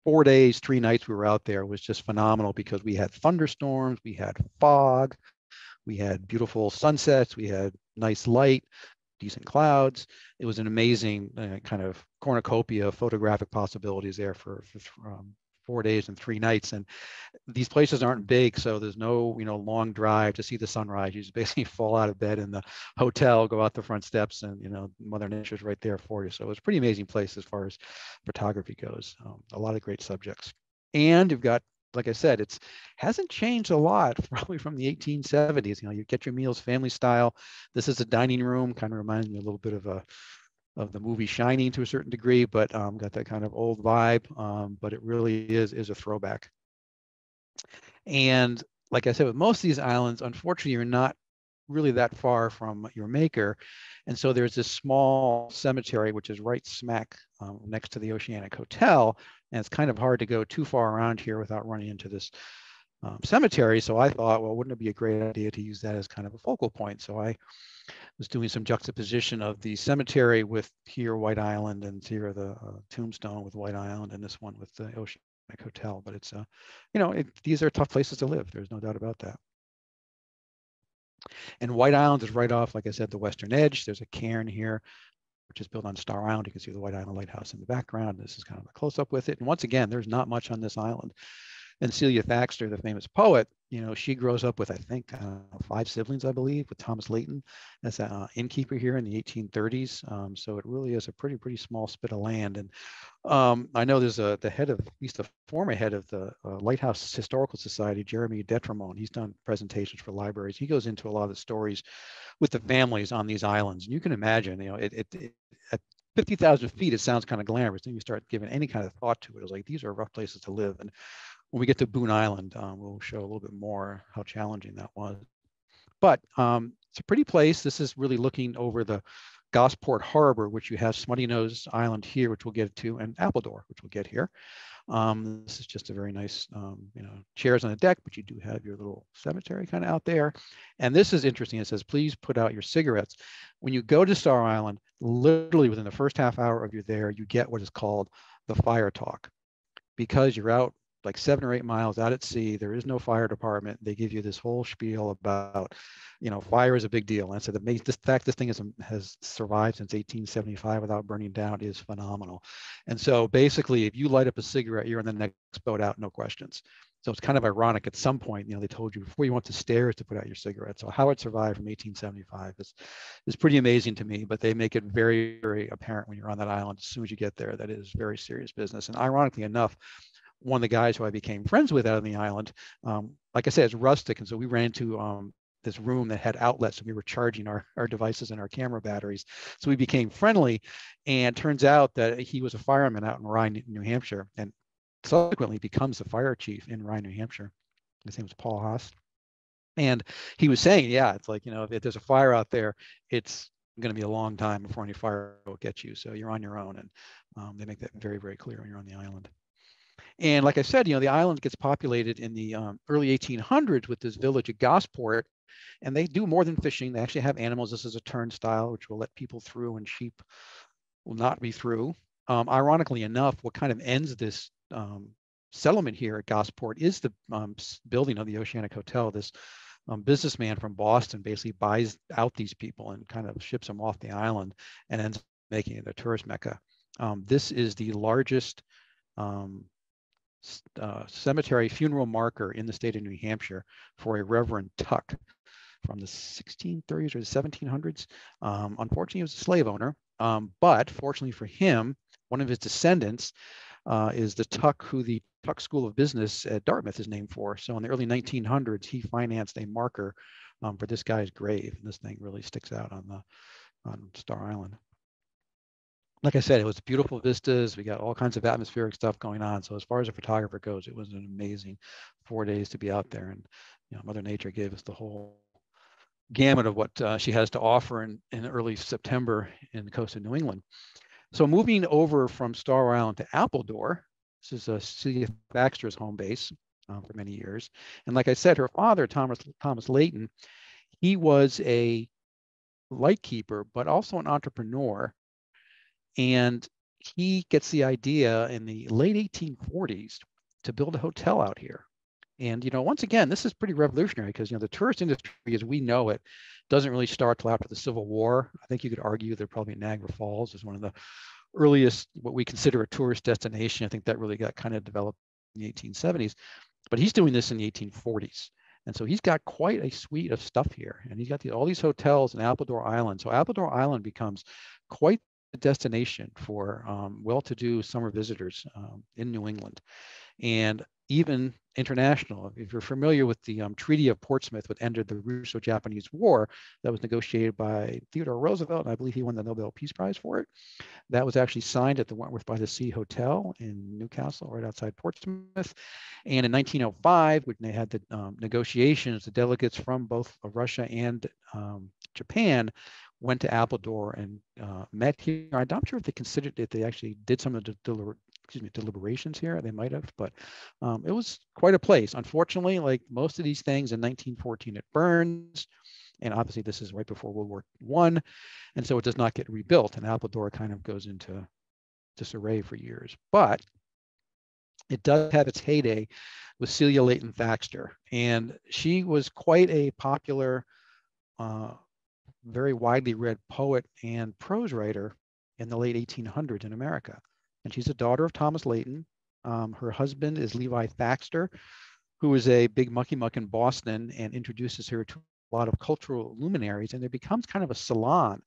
4 days, 3 nights we were out there was just phenomenal because we had thunderstorms, we had fog, we had beautiful sunsets, we had nice light, decent clouds. It was an amazing kind of cornucopia of photographic possibilities there for 4 days and 3 nights. And these places aren't big, so there's no, long drive to see the sunrise. You just basically fall out of bed in the hotel, go out the front steps, and Mother Nature's right there for you. So it was a pretty amazing place as far as photography goes. A lot of great subjects. And you've got, like I said, it hasn't changed a lot probably from the 1870s. You get your meals family style. This is a dining room, kind of reminds me a little bit of the movie Shining to a certain degree, but got that kind of old vibe, but it really is a throwback. And like I said, with most of these islands, unfortunately, you're not really that far from your maker. And so there's this small cemetery, which is right smack next to the Oceanic Hotel. And it's kind of hard to go too far around here without running into this cemetery. So I thought, well, wouldn't it be a great idea to use that as kind of a focal point? So I was doing some juxtaposition of the cemetery with here White Island, and here the tombstone with White Island, and this one with the Oceanic Hotel. But it's these are tough places to live. There's no doubt about that. And White Island is right off, like I said, the western edge. There's a cairn here, which is built on Star Island. You can see the White Island Lighthouse in the background. This is kind of a close-up with it. And once again, there's not much on this island. And Celia Thaxter, the famous poet, she grows up with, I think, 5 siblings, I believe, with Thomas Layton as an innkeeper here in the 1830s. So it really is a pretty small spit of land. And I know there's the head of, at least the former head of the Lighthouse Historical Society, Jeremy Detremont. He's done presentations for libraries. He goes into a lot of the stories with the families on these islands. And you can imagine, at 50,000 feet, it sounds kind of glamorous. Then you start giving any kind of thought to it. It was like, these are rough places to live. And when we get to Boone Island, we'll show a little bit more how challenging that was. But it's a pretty place. This is really looking over the Gosport Harbor, which you have Smutty Nose Island here, which we'll get to, and Appledore, which we'll get here. This is just a very nice, chairs on the deck, but you do have your little cemetery kind of out there. And this is interesting. It says, please put out your cigarettes. When you go to Star Island, literally within the first half hour of you there, you get what is called the fire talk. Because you're out like 7 or 8 miles out at sea. There is no fire department. They give you this whole spiel about, fire is a big deal. And so the fact this thing has survived since 1875 without burning down is phenomenal. And so basically, if you light up a cigarette, you're on the next boat out, no questions. So it's kind of ironic. At some point, they told you before you went to stairs to put out your cigarette. So how it survived from 1875 is pretty amazing to me. But they make it very, very apparent when you're on that island as soon as you get there that it is very serious business. And ironically enough, one of the guys who I became friends with out on the island, like I said, it's rustic, and so we ran into this room that had outlets, and we were charging our devices and our camera batteries. So we became friendly, and turns out that he was a fireman out in Rye, New Hampshire, and subsequently becomes the fire chief in Rye, New Hampshire. His name was Paul Haas. And he was saying, yeah, it's like, if there's a fire out there, it's going to be a long time before any fire will get you. So you're on your own. And they make that very, very clear when you're on the island. And like I said, the island gets populated in the early 1800s with this village at Gosport, and they do more than fishing. They actually have animals. This is a turnstile, which will let people through, and sheep will not be through. Ironically enough, what kind of ends this settlement here at Gosport is the building of the Oceanic Hotel. This businessman from Boston basically buys out these people and kind of ships them off the island and ends up making it a tourist mecca. This is the largest cemetery funeral marker in the state of New Hampshire for a Reverend Tuck from the 1630s or the 1700s. Unfortunately, he was a slave owner, but fortunately for him, one of his descendants is the Tuck who the Tuck School of Business at Dartmouth is named for. So in the early 1900s, he financed a marker for this guy's grave, and this thing really sticks out on Star Island. Like I said, it was beautiful vistas. We got all kinds of atmospheric stuff going on. So as far as a photographer goes, it was an amazing 4 days to be out there. And Mother Nature gave us the whole gamut of what she has to offer in early September in the coast of New England. So moving over from Star Island to Appledore, this is Celia Thaxter's home base for many years. And like I said, her father, Thomas Layton, he was a lightkeeper, but also an entrepreneur. And he gets the idea in the late 1840s to build a hotel out here. And, once again, this is pretty revolutionary because, the tourist industry as we know it doesn't really start till after the Civil War. I think you could argue that probably Niagara Falls is one of the earliest, what we consider a tourist destination. I think that really got kind of developed in the 1870s, but he's doing this in the 1840s. And so he's got quite a suite of stuff here. And he's got all these hotels in Appledore Island. So Appledore Island becomes quite a destination for well-to-do summer visitors in New England, and even international. If you're familiar with the Treaty of Portsmouth, which ended the Russo-Japanese War, that was negotiated by Theodore Roosevelt, and I believe he won the Nobel Peace Prize for it. That was actually signed at the Wentworth by the Sea Hotel in Newcastle, right outside Portsmouth. And in 1905, when they had the negotiations, the delegates from both Russia and Japan went to Appledore and met here. I'm not sure if they considered if they actually did some of the deliberations here. They might have, but it was quite a place. Unfortunately, like most of these things, in 1914 it burns, and obviously this is right before World War I, and so it does not get rebuilt, and Appledore kind of goes into disarray for years. But it does have its heyday with Celia Layton Thaxter, and she was quite a popular very widely read poet and prose writer in the late 1800s in America. And she's a daughter of Thomas Layton. Her husband is Levi Thaxter, who is a big mucky muck in Boston and introduces her to a lot of cultural luminaries. And it becomes kind of a salon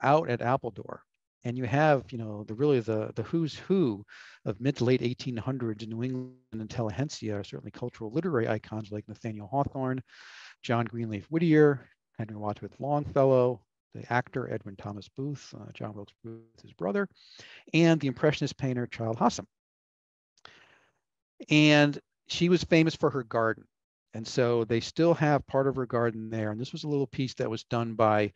out at Appledore. And you have, the who's who of mid to late 1800s in New England and intelligentsia, certainly cultural literary icons like Nathaniel Hawthorne, John Greenleaf Whittier, Henry Wadsworth Longfellow, the actor Edwin Thomas Booth, John Wilkes Booth, his brother, and the Impressionist painter Childe Hassam. And she was famous for her garden. And so they still have part of her garden there. And this was a little piece that was done by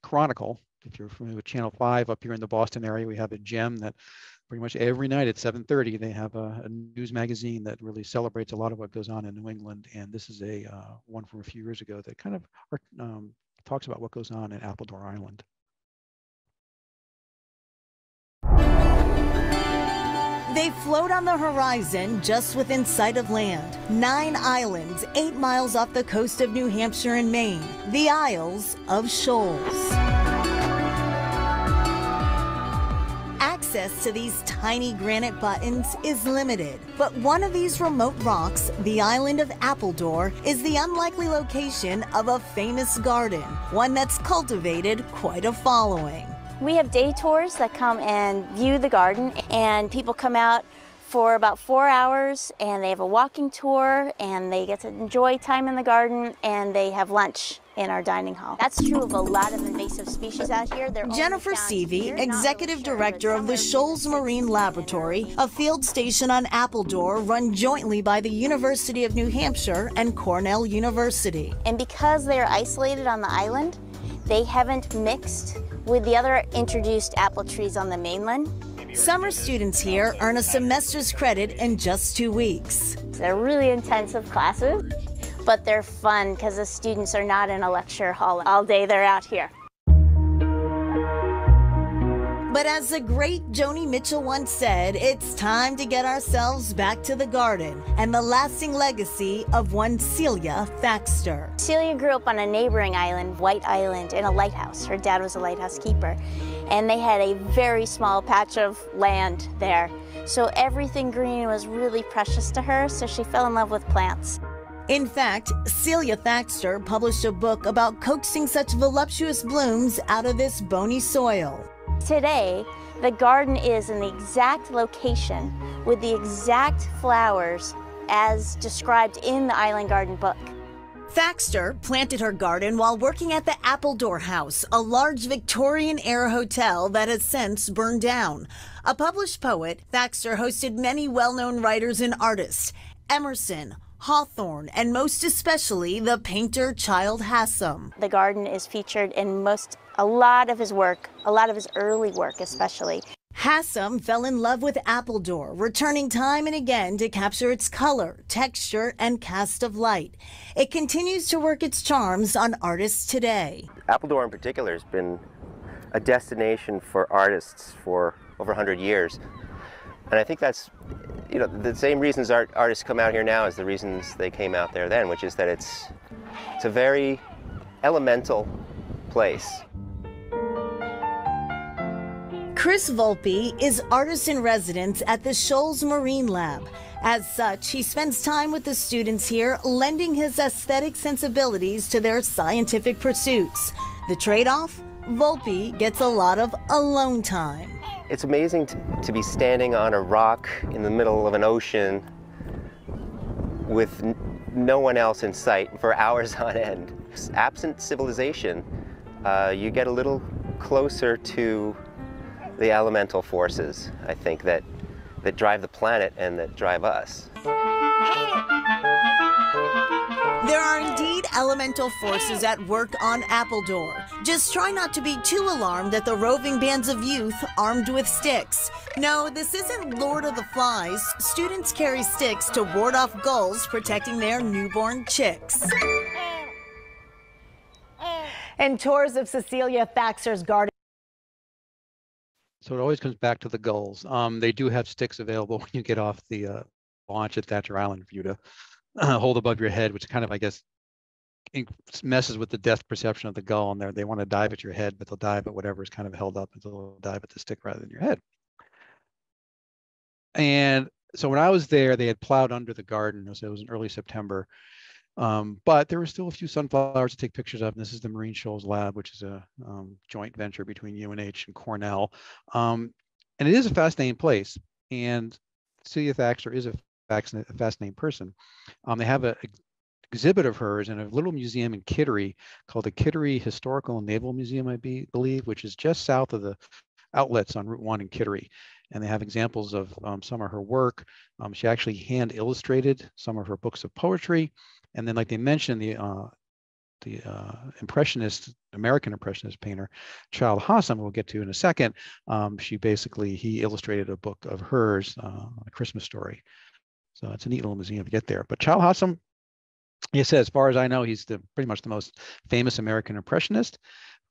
Chronicle. If you're familiar with Channel 5 up here in the Boston area, we have a gem that pretty much every night at 7:30, they have a news magazine that really celebrates a lot of what goes on in New England. And this is a one from a few years ago that kind of talks about what goes on in Appledore Island. They float on the horizon just within sight of land. 9 islands, 8 miles off the coast of New Hampshire and Maine, the Isles of Shoals. Access to these tiny granite buttons is limited, but one of these remote rocks, the island of Appledore, is the unlikely location of a famous garden, one that's cultivated quite a following. We have day tours that come and view the garden, and people come out for about 4 hours, and they have a walking tour, and they get to enjoy time in the garden, and they have lunch in our dining hall. That's true of a lot of invasive species out here. Jennifer Seavey, executive director of the Shoals Marine Laboratory, a field station on Appledore run jointly by the University of New Hampshire and Cornell University. And because they're isolated on the island, they haven't mixed with the other introduced apple trees on the mainland. Summer students here earn a semester's credit in just 2 weeks. They're really intensive classes, but they're fun because the students are not in a lecture hall all day, they're out here. But as the great Joni Mitchell once said, it's time to get ourselves back to the garden and the lasting legacy of one Celia Thaxter. Celia grew up on a neighboring island, White Island, in a lighthouse. Her dad was a lighthouse keeper, and they had a very small patch of land there. So everything green was really precious to her, so she fell in love with plants. In fact, Celia Thaxter published a book about coaxing such voluptuous blooms out of this bony soil. Today, the garden is in the exact location with the exact flowers as described in the Island Garden book. Thaxter planted her garden while working at the Appledore House, a large Victorian-era hotel that has since burned down. A published poet, Thaxter hosted many well-known writers and artists: Emerson, Hawthorne, and most especially the painter Childe Hassam. The garden is featured in a lot of his work, a lot of his early work especially. Hassam fell in love with Appledore, returning time and again to capture its color, texture, and cast of light. It continues to work its charms on artists today. Appledore in particular has been a destination for artists for over 100 years. And I think that's, the same reasons artists come out here now as the reasons they came out there then, which is that it's a very elemental place. Chris Volpe is artist-in-residence at the Shoals Marine Lab. As such, he spends time with the students here, lending his aesthetic sensibilities to their scientific pursuits. The trade-off? Volpe gets a lot of alone time. It's amazing to be standing on a rock in the middle of an ocean with no one else in sight for hours on end. Absent civilization, you get a little closer to the elemental forces, I think, that drive the planet and that drive us. There are indeed elemental forces at work on Appledore. Just try not to be too alarmed at the roving bands of youth armed with sticks. No, this isn't Lord of the Flies. Students carry sticks to ward off gulls protecting their newborn chicks. And tours of Cecilia Thaxter's garden. So it always comes back to the gulls. They do have sticks available when you get off the launch at Thatcher Island for you to hold above your head, which kind of, I guess, messes with the depth perception of the gull. And they want to dive at your head, but they'll dive at whatever is kind of held up, and they'll dive at the stick rather than your head. And so when I was there, they had plowed under the garden. So it was in early September. But there were still a few sunflowers to take pictures of. And this is the Marine Shoals Lab, which is a joint venture between UNH and Cornell. And it is a fascinating place. And Celia Thaxter is a fascinating person. They have an exhibit of hers in a little museum in Kittery called the Kittery Historical and Naval Museum, I believe, which is just south of the outlets on Route 1 in Kittery. And they have examples of some of her work. She actually hand illustrated some of her books of poetry. And then, like they mentioned, the American Impressionist painter, Childe Hassam, we'll get to in a second, he illustrated a book of hers, A Christmas Story. So it's a neat little museum to get there. But Childe Hassam, he said, as far as I know, he's pretty much the most famous American Impressionist.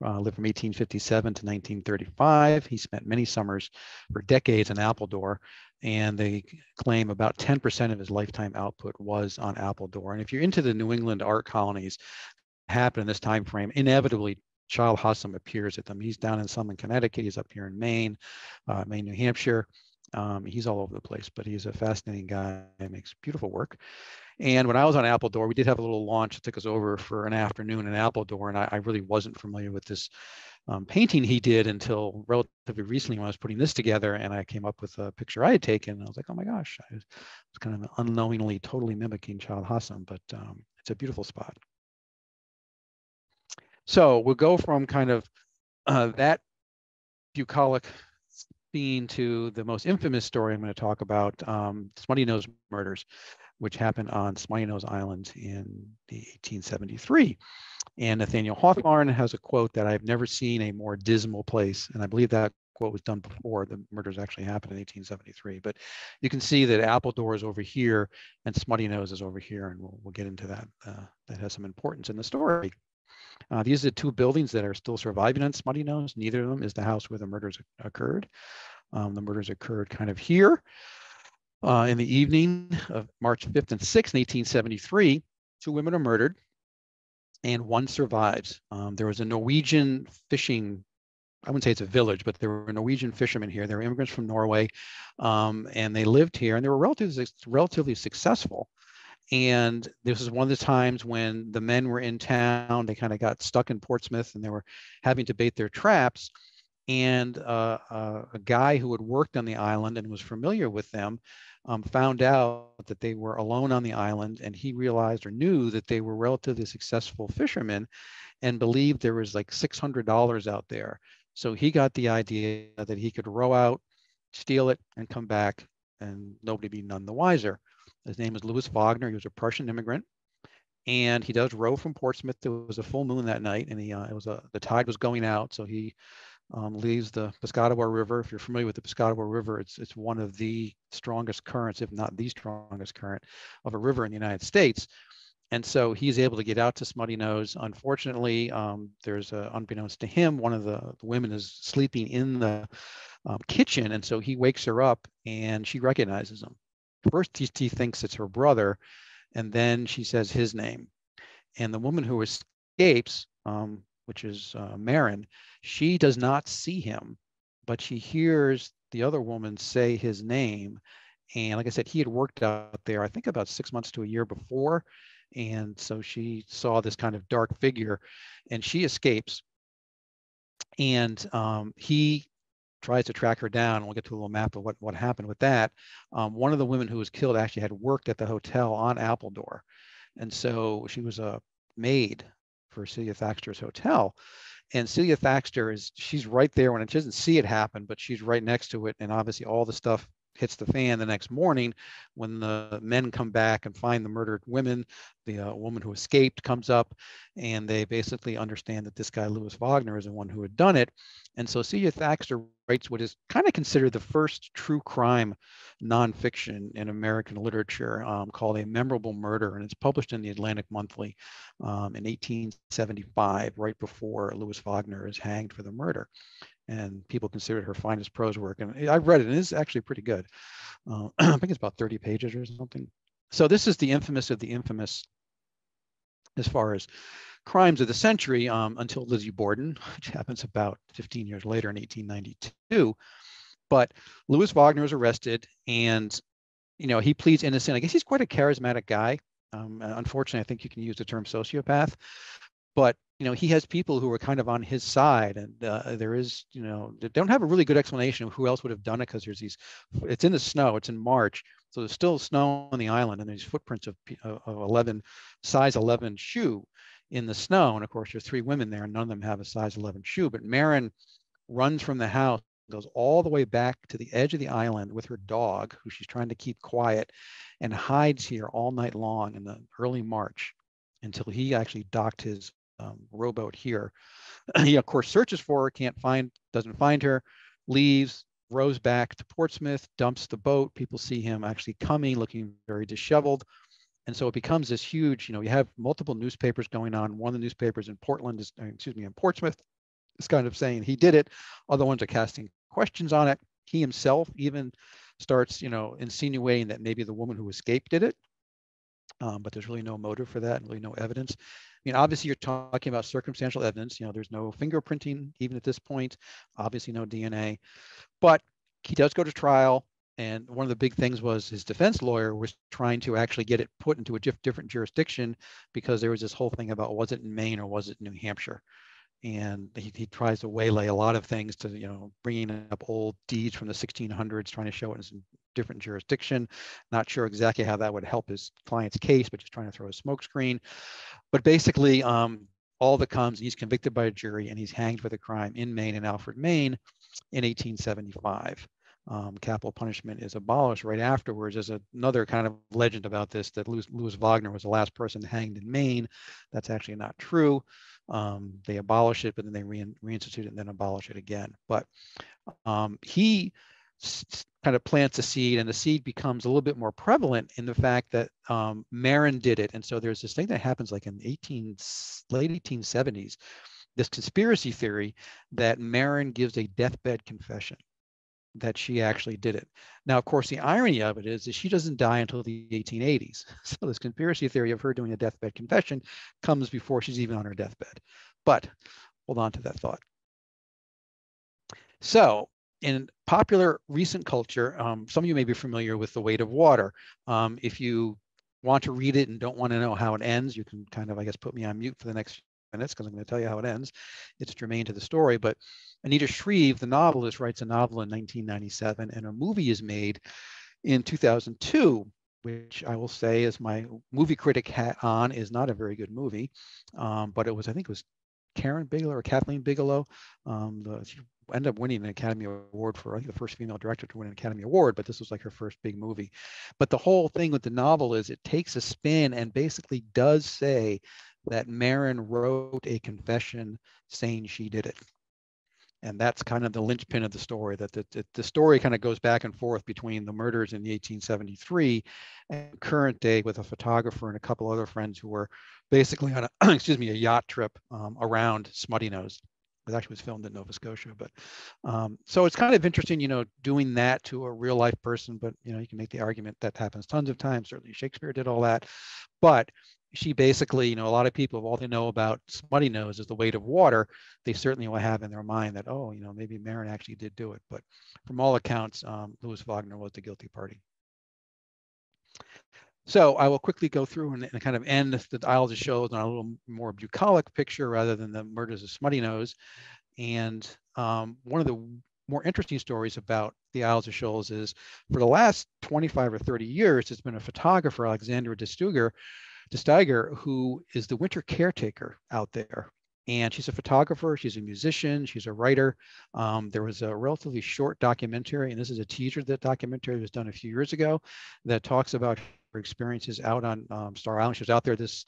lived from 1857 to 1935. He spent many summers for decades in Appledore, and they claim about 10% of his lifetime output was on Appledore. And if you're into the New England art colonies that happen in this time frame, inevitably Child Hussam appears at them. He's down in Sunland, Connecticut. He's up here in Maine, New Hampshire. He's all over the place, but he's a fascinating guy. He makes beautiful work. And when I was on Appledore, we did have a little launch that took us over for an afternoon in Appledore, and I really wasn't familiar with this painting he did until relatively recently when I was putting this together, and I came up with a picture I had taken, and I was like, oh my gosh, I was kind of unknowingly totally mimicking Child Hussam, but it's a beautiful spot. So we'll go from kind of that bucolic scene to the most infamous story I'm going to talk about, Smutty Nose murders, which happened on Smutty Nose Island in the 1873. And Nathaniel Hawthorne has a quote that I've never seen a more dismal place. And I believe that quote was done before the murders actually happened in 1873. But you can see that Appledore is over here and Smutty Nose is over here. And we'll get into that. That has some importance in the story. These are the two buildings that are still surviving on Smutty Nose. Neither of them is the house where the murders occurred. The murders occurred kind of here in the evening of March 5th and 6th, 1873. Two women are murdered and one survives. There was a Norwegian fishing, I wouldn't say it's a village, but there were Norwegian fishermen here. They were immigrants from Norway, and they lived here, and they were relatively successful. And this is one of the times when the men were in town. They kind of got stuck in Portsmouth, and they were having to bait their traps. And a guy who had worked on the island and was familiar with them found out that they were alone on the island, and he realized or knew that they were relatively successful fishermen and believed there was like $600 out there. So he got the idea that he could row out, steal it, and come back, and nobody be none the wiser. His name is Louis Wagner. He was a Prussian immigrant, and he does row from Portsmouth. There was a full moon that night, and the tide was going out, so he leaves the Piscataway River. If you're familiar with the Piscataway River, it's one of the strongest currents, if not the strongest current of a river in the United States. And so he's able to get out to Smutty Nose. Unfortunately, there's unbeknownst to him, one of the women is sleeping in the kitchen, and so he wakes her up, and she recognizes him. First, he thinks it's her brother, and then she says his name. And the woman who escapes, which is Marin, she does not see him, but she hears the other woman say his name. And like I said, he had worked out there, I think about 6 months to a year before. And so she saw this kind of dark figure, and she escapes. And he tries to track her down. We'll get to a little map of what happened with that. One of the women who was killed actually had worked at the hotel on Appledore. And so she was a maid for Celia Thaxter's hotel. And Celia Thaxter she's right there when she doesn't see it happen, but she's right next to it. And obviously all the stuff hits the fan the next morning when the men come back and find the murdered women. The woman who escaped comes up, and they basically understand that this guy, Louis Wagner, is the one who had done it. And so Celia Thaxter writes what is kind of considered the first true crime nonfiction in American literature, called A Memorable Murder. And it's published in the Atlantic Monthly in 1875, right before Louis Wagner is hanged for the murder. And people consider it her finest prose work. And I've read it, and it's actually pretty good. I think it's about 30 pages or something. So this is the infamous of the infamous as far as crimes of the century, until Lizzie Borden, which happens about 15 years later in 1892. But Louis Wagner is arrested, and he pleads innocent. I guess he's quite a charismatic guy. Unfortunately, I think you can use the term sociopath. But he has people who are kind of on his side, and there is, they don't have a really good explanation of who else would have done it, because it's in the snow, it's in March, so there's still snow on the island, and there's footprints of 11 size 11 shoe in the snow, and of course there's 3 women there, and none of them have a size 11 shoe. But Marin runs from the house, goes all the way back to the edge of the island with her dog, who she's trying to keep quiet, and hides here all night long in the early March until he actually docked his rowboat here. He of course searches for her, doesn't find her, leaves, rows back to Portsmouth, dumps the boat. People see him actually coming, looking very disheveled. And so it becomes this huge, you have multiple newspapers going on. One of the newspapers in Portsmouth is kind of saying he did it. Other ones are casting questions on it. He himself even starts, insinuating that maybe the woman who escaped did it. But there's really no motive for that, and really no evidence. I mean, obviously, you're talking about circumstantial evidence. There's no fingerprinting even at this point. Obviously, no DNA. But he does go to trial. And one of the big things was his defense lawyer was trying to actually get it put into a different jurisdiction, because there was this whole thing about, was it in Maine or was it New Hampshire? And he tries to waylay a lot of things to, bringing up old deeds from the 1600s, trying to show it in a different jurisdiction. Not sure exactly how that would help his client's case, but just trying to throw a smokescreen. But basically, all that comes, he's convicted by a jury and he's hanged for the crime in Maine, in Alfred, Maine, in 1875. Capital punishment is abolished right afterwards. There's another kind of legend about this, that Louis Wagner was the last person hanged in Maine. That's actually not true. They abolish it, but then they reinstitute it and then abolish it again. But he kind of plants a seed, and the seed becomes a little bit more prevalent in the fact that Marin did it. And so there's this thing that happens like in late 1870s, this conspiracy theory that Marin gives a deathbed confession that she actually did it. Now, of course, the irony of it is that she doesn't die until the 1880s. So this conspiracy theory of her doing a deathbed confession comes before she's even on her deathbed. But hold on to that thought. So in popular recent culture, some of you may be familiar with The Weight of Water. If you want to read it and don't want to know how it ends, you can kind of, I guess, put me on mute for the next minutes, because I'm going to tell you how it ends. It's germane to the story. But Anita Shreve, the novelist, writes a novel in 1997, and a movie is made in 2002, which I will say, as my movie critic hat on, is not a very good movie. But I think it was Karen Bigelow or Kathleen Bigelow. She ended up winning an Academy Award for, I think, the first female director to win an Academy Award, but this was like her first big movie. But the whole thing with the novel is it takes a spin and basically does say that Marin wrote a confession saying she did it. And that's kind of the linchpin of the story, that the story kind of goes back and forth between the murders in 1873 and current day, with a photographer and a couple other friends who were basically on a, a yacht trip around Smutty Nose. It actually was filmed in Nova Scotia. But so it's kind of interesting, doing that to a real life person. But, you can make the argument that happens tons of times. Certainly Shakespeare did all that. But she basically, a lot of people, all they know about Smutty Nose is The Weight of Water. They certainly will have in their mind that, oh, maybe Marin actually did do it. But from all accounts, Louis Wagner was the guilty party. So I will quickly go through and kind of end the Isles of Shoals on a little more bucolic picture rather than the murders of Smutty Nose. And one of the more interesting stories about the Isles of Shoals is, for the last 25 or 30 years, it's been a photographer, Alexandra de Steiger, who is the winter caretaker out there. And she's a photographer, she's a musician, she's a writer. There was a relatively short documentary, and this is a teaser. That documentary was done a few years ago, that talks about her experiences out on Star Island. She was out there this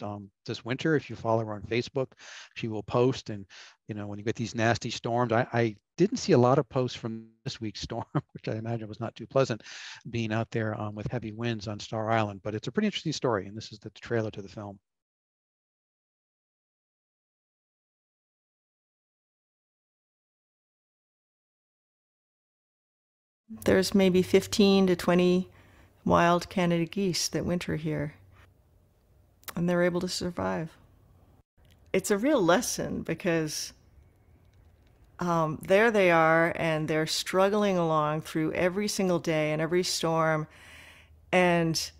winter. If you follow her on Facebook, she will post. And when you get these nasty storms, I didn't see a lot of posts from this week's storm, which I imagine was not too pleasant, being out there with heavy winds on Star Island. But it's a pretty interesting story, and this is the trailer to the film. There's maybe 15 to 20 wild Canada geese that winter here, and they're able to survive. It's a real lesson, because there they are, and they're struggling along through every single day and every storm, and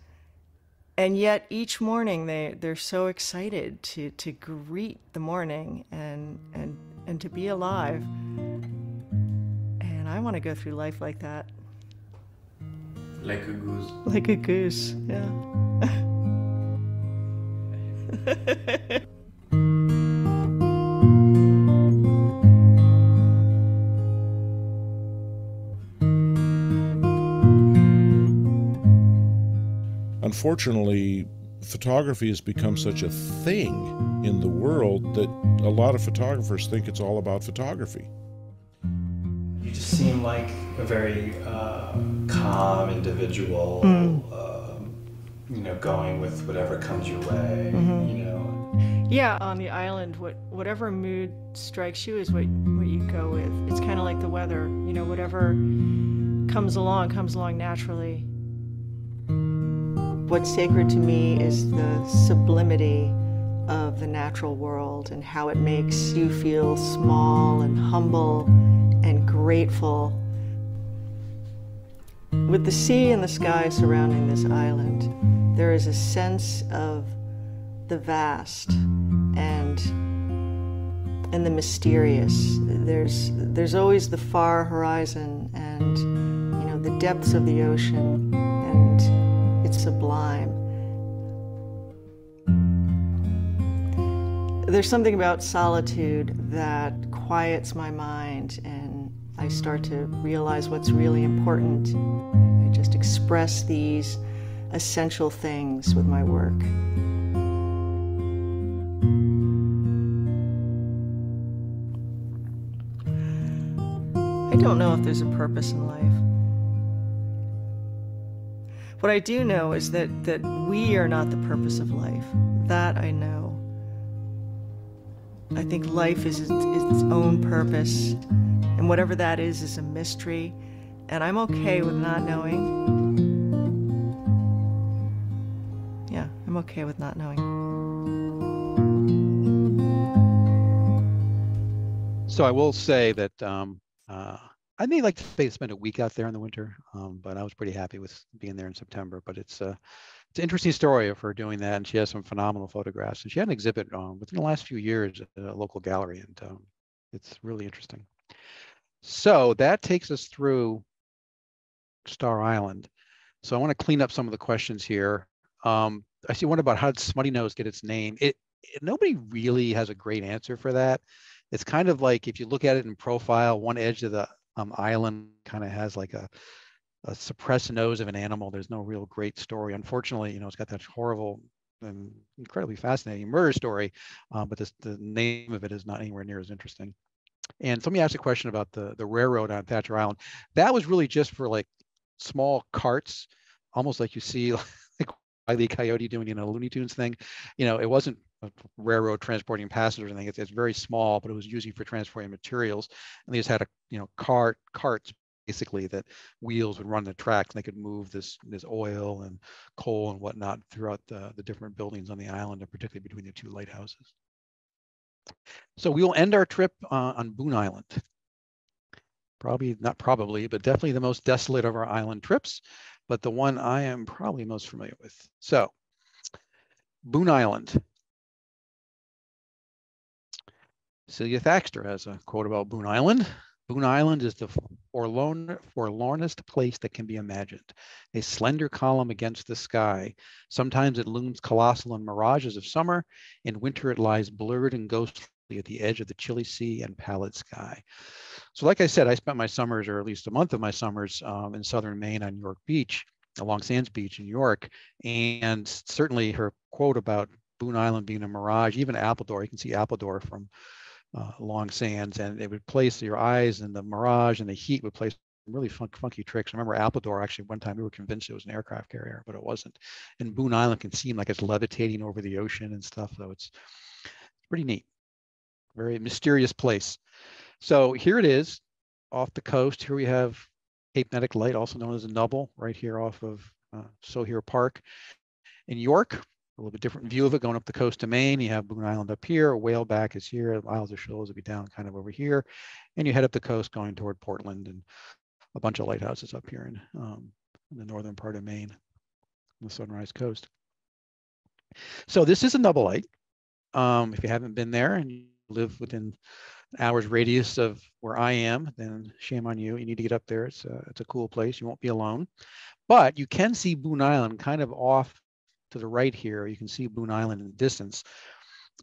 yet each morning they're so excited to greet the morning and to be alive. And I want to go through life like that. Like a goose. Like a goose, yeah. Unfortunately, photography has become such a thing in the world that a lot of photographers think it's all about photography. You just seem like a very calm individual, going with whatever comes your way, Yeah, on the island, whatever mood strikes you is what you go with. It's kind of like the weather, you know, whatever comes along naturally. What's sacred to me is the sublimity of the natural world and how it makes you feel small and humble and grateful. With the sea and the sky surrounding this island, there is a sense of the vast and the mysterious. There's always the far horizon and, you know, the depths of the ocean, and it's sublime. There's something about solitude that quiets my mind, and I start to realize what's really important. I just express these essential things with my work. I don't know if there's a purpose in life. What I do know is that we are not the purpose of life. That I know. I think life is its own purpose, and whatever that is a mystery, and I'm okay with not knowing. Yeah, I'm okay with not knowing. So I will say that I may like to spend a week out there in the winter, but I was pretty happy with being there in September. But it's an interesting story of her doing that, and she has some phenomenal photographs. And she had an exhibit within the last few years at a local gallery, and it's really interesting. So that takes us through Star Island. So I want to clean up some of the questions here. I see one about how did Smutty Nose get its name. Nobody really has a great answer for that. It's kind of like if you look at it in profile, one edge of the island kind of has like a suppressed nose of an animal. There's no real great story. Unfortunately, you know, it's got that horrible and incredibly fascinating murder story, but the name of it is not anywhere near as interesting. And somebody asked a question about the railroad on Thatcher Island. That was really just for like small carts, almost like you see like Wile E. Coyote doing, you know, Looney Tunes thing. You know, it wasn't a railroad transporting passengers or anything. It's very small, but it was using for transporting materials. And they just had carts basically that wheels would run the tracks, and they could move this oil and coal and whatnot throughout the different buildings on the island, and particularly between the two lighthouses. So we will end our trip on Boone Island. But definitely the most desolate of our island trips, but the one I am probably most familiar with. So Boone Island. Celia Thaxter has a quote about Boone Island. Boone Island is the forlornest place that can be imagined. A slender column against the sky. Sometimes it looms colossal in mirages of summer. In winter, it lies blurred and ghostly at the edge of the chilly sea and pallid sky. So like I said, I spent my summers, or at least a month of my summers, in southern Maine on York Beach, along Sands Beach in York. And certainly her quote about Boone Island being a mirage, even Appledore, you can see Appledore from Long Sands, and it would place your eyes in the mirage, and the heat would play some really funky tricks. I remember Appledore, actually, one time we were convinced it was an aircraft carrier, but it wasn't. And Boone Island can seem like it's levitating over the ocean and stuff, so it's pretty neat. Very mysterious place. So here it is, off the coast. Here we have Cape Nedick Light, also known as a Nubble, right here off of Sohere Park. In York, a little bit different view of it going up the coast of Maine. You have Boone Island up here, Whaleback is here, Isles of Shoals will be down kind of over here. And you head up the coast going toward Portland, and a bunch of lighthouses up here in the northern part of Maine, on the Sunrise Coast. So this is a Nubble Light. If you haven't been there and you live within an hour's radius of where I am, then shame on you. You need to get up there. It's a cool place. You won't be alone. But you can see Boone Island kind of off to the right here. You can see Boone Island in the distance.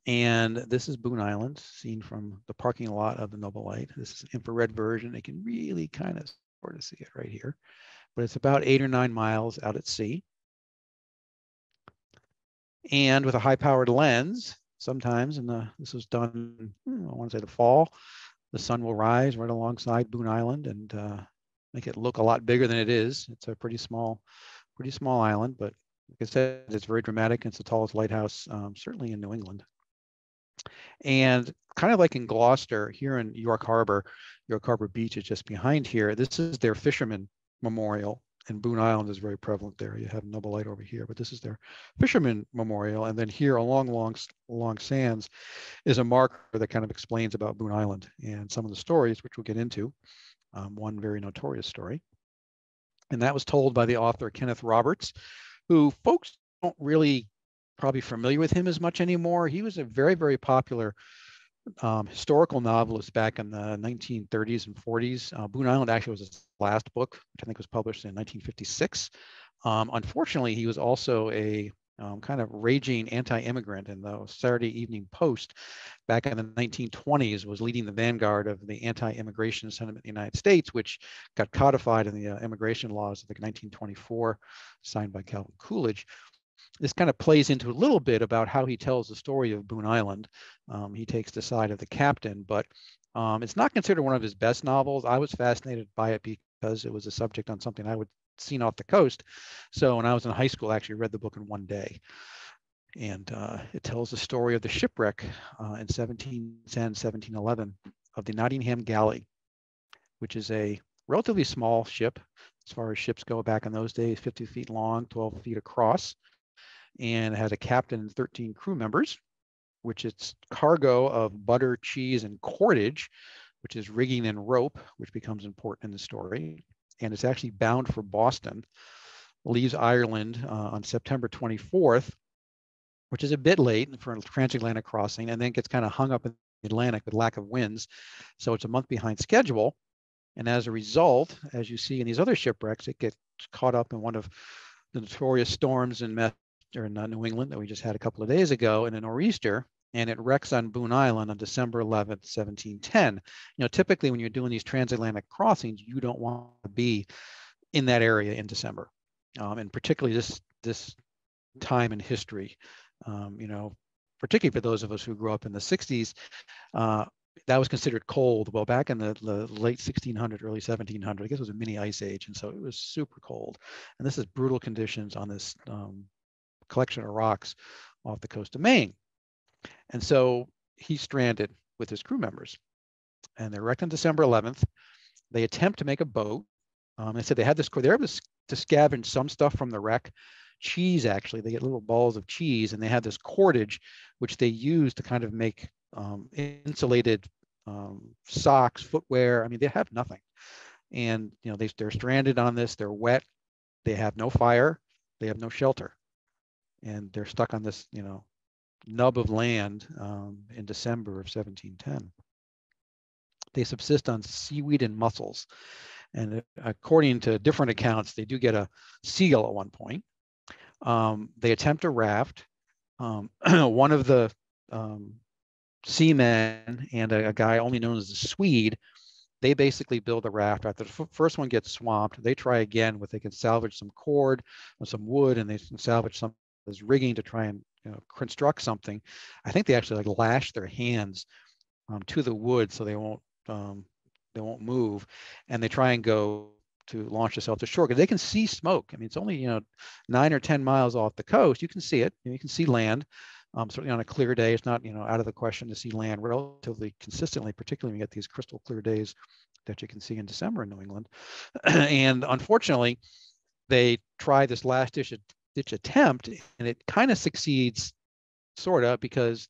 And this is Boone Island, seen from the parking lot of the Nubble Light. This is an infrared version. You can really kind of sort of see it right here. But it's about 8 or 9 miles out at sea. And with a high-powered lens, sometimes, this was done, I want to say the fall, the sun will rise right alongside Boone Island and make it look a lot bigger than it is. It's a pretty small island, but like I said, it's very dramatic. It's the tallest lighthouse, certainly in New England. And kind of like in Gloucester, here in York Harbor Beach is just behind here. This is their fisherman memorial, and Boone Island is very prevalent there. You have Noble Light over here, but this is their fisherman memorial. And then here along sands is a marker that kind of explains about Boone Island and some of the stories, which we'll get into. One very notorious story. And that was told by the author Kenneth Roberts, who folks don't really probably familiar with him as much anymore. He was a very, very popular historical novelist back in the 1930s and 40s. Boone Island actually was his last book, which I think was published in 1956. Unfortunately, he was also a kind of raging anti-immigrant, and the Saturday Evening Post back in the 1920s was leading the vanguard of the anti-immigration sentiment in the United States, which got codified in the immigration laws of 1924, signed by Calvin Coolidge. This kind of plays into a little bit about how he tells the story of Boone Island. He takes the side of the captain, but it's not considered one of his best novels. I was fascinated by it because it was a subject on something I would seen off the coast. So when I was in high school, I actually read the book in one day. And it tells the story of the shipwreck in 1710, 1711 of the Nottingham Galley, which is a relatively small ship as far as ships go back in those days, 50 feet long, 12 feet across, and it has a captain and 13 crew members, which its cargo of butter, cheese, and cordage, which is rigging and rope, which becomes important in the story. And it's actually bound for Boston, leaves Ireland on September 24th, which is a bit late for a transatlantic crossing, and then gets kind of hung up in the Atlantic with lack of winds. So it's a month behind schedule. And as a result, as you see in these other shipwrecks, it gets caught up in one of the notorious storms in New England that we just had a couple of days ago in a nor'easter, and it wrecks on Boone Island on December 11th, 1710. You know, typically when you're doing these transatlantic crossings, you don't want to be in that area in December, and particularly this time in history. You know, particularly for those of us who grew up in the 60s, that was considered cold. Well, back in the late 1600s, early 1700s, I guess it was a mini ice age, and so it was super cold. And this is brutal conditions on this collection of rocks off the coast of Maine. And so he's stranded with his crew members, and they're wrecked on December 11th. They attempt to make a boat. They said they had this, they're able to scavenge some stuff from the wreck. Cheese, actually, they get little balls of cheese, and they have this cordage, which they use to kind of make insulated socks, footwear. I mean, they have nothing. And, you know, they're stranded on this, they're wet, they have no fire, they have no shelter. And they're stuck on this, you know, nub of land in December of 1710. They subsist on seaweed and mussels. And according to different accounts, they do get a seal at one point. They attempt a raft. One of the seamen and a guy only known as the Swede, they basically build a raft. After the first one gets swamped, they try again with, they can salvage some cord or some wood, and they can salvage some of this rigging to try and, you know, construct something. I think they actually like lash their hands to the wood so they won't move, and they try and go to launch themselves to shore because they can see smoke. I mean, it's only, you know, 9 or 10 miles off the coast. You can see it. You can see land. Certainly on a clear day, it's not, you know, out of the question to see land relatively consistently, particularly when you get these crystal clear days that you can see in December in New England. And unfortunately, they try this last ditch attempt, and it kind of succeeds, sort of, because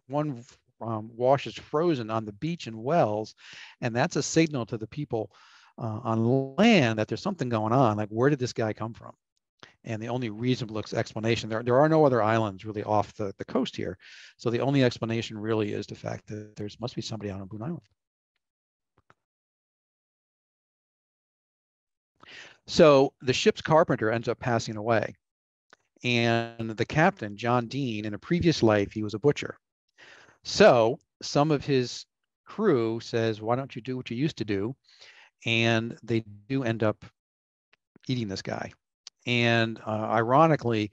one wash is frozen on the beach in Wells, and that's a signal to the people on land that there's something going on. Like, where did this guy come from? And the only reasonable explanation, there are no other islands really off the coast here. So the only explanation really is the fact that there must be somebody out on Boone Island. So the ship's carpenter ends up passing away. And the captain, John Dean, in a previous life, he was a butcher. So some of his crew says, why don't you do what you used to do? And they do end up eating this guy. And ironically,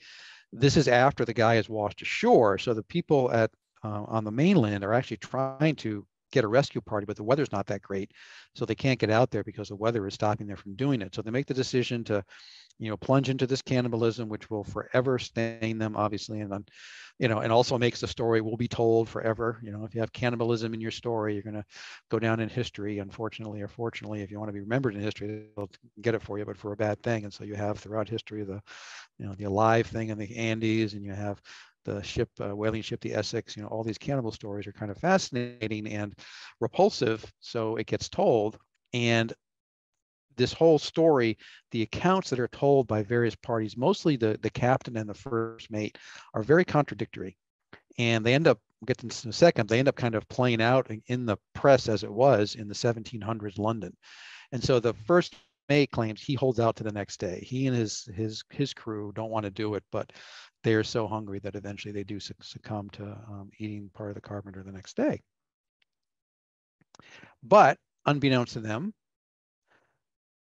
this is after the guy is washed ashore. So the people on the mainland are actually trying to get a rescue party, but the weather's not that great, so they can't get out there because the weather is stopping them from doing it. So they make the decision to, plunge into this cannibalism, which will forever stain them, obviously, and then, and also makes the story will be told forever. If you have cannibalism in your story, you're going to go down in history, unfortunately or fortunately. If you want to be remembered in history, they'll get it for you, but for a bad thing. And so you have throughout history the Alive thing in the Andes, and you have the ship, whaling ship, the Essex. All these cannibal stories are kind of fascinating and repulsive, so it gets told. And this whole story, the accounts that are told by various parties, mostly the captain and the first mate, are very contradictory. And they end up, we'll get to this in a second, they end up kind of playing out in the press as it was in the 1700s London. And so the first mate claims he holds out to the next day. He and his crew don't want to do it, but they are so hungry that eventually they do succumb to eating part of the carpenter the next day. But unbeknownst to them,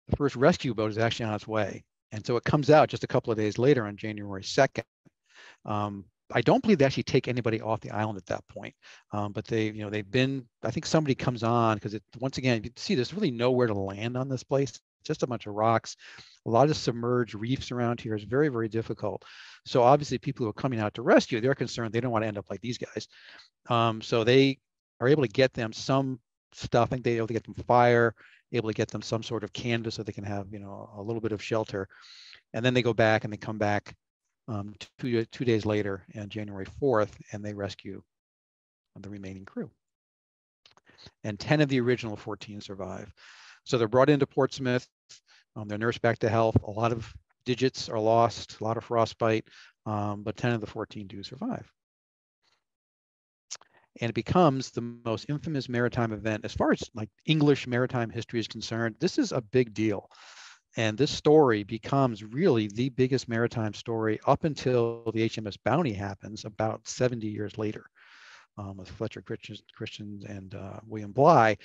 the first rescue boat is actually on its way. And so it comes out just a couple of days later on January 2nd. I don't believe they actually take anybody off the island at that point. But they've been, I think somebody comes on, because once again, you see there's really nowhere to land on this place. It's just a bunch of rocks, a lot of submerged reefs around here. Is very, very difficult. So obviously people who are coming out to rescue, they're concerned they don't want to end up like these guys. So they are able to get them some stuff. I think they're able to get them fire, able to get them some sort of canvas so they can have, a little bit of shelter. And then they go back and they come back 2 days later on January 4th, and they rescue the remaining crew. And 10 of the original 14 survive. So they're brought into Portsmouth. They're nursed back to health. A lot of digits are lost, a lot of frostbite, but 10 of the 14 do survive. And it becomes the most infamous maritime event as far as like English maritime history is concerned. This is a big deal. And this story becomes really the biggest maritime story up until the HMS Bounty happens about 70 years later, with Fletcher Christian and William Bligh.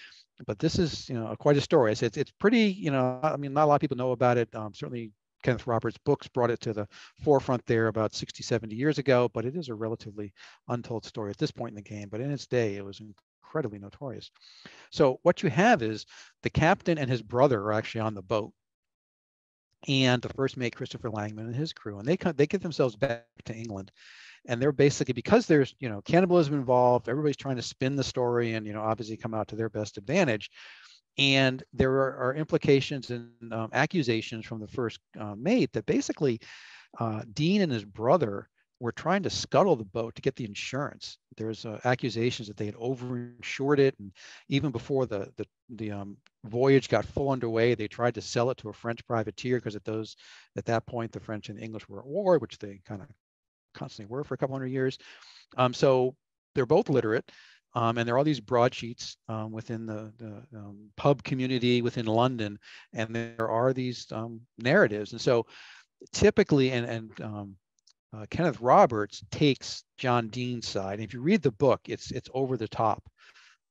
But this is, quite a story. It's pretty, I mean, not a lot of people know about it. Certainly Kenneth Roberts' books brought it to the forefront there about 60, 70 years ago, but it is a relatively untold story at this point in the game. But in its day, it was incredibly notorious. So what you have is the captain and his brother are actually on the boat, and the first mate, Christopher Langman, and his crew, and they get themselves back to England. And they're basically, because there's, cannibalism involved, everybody's trying to spin the story and, obviously come out to their best advantage. And there are implications and accusations from the first mate that basically Dean and his brother were trying to scuttle the boat to get the insurance. There's accusations that they had overinsured it, and even before the voyage got full underway, they tried to sell it to a French privateer, because at that point the French and the English were at war, which they kind of constantly were for a couple hundred years. So they're both literate. And there are all these broadsheets within the pub community within London, and there are these narratives. And so typically, Kenneth Roberts takes John Dean's side. And if you read the book, it's over the top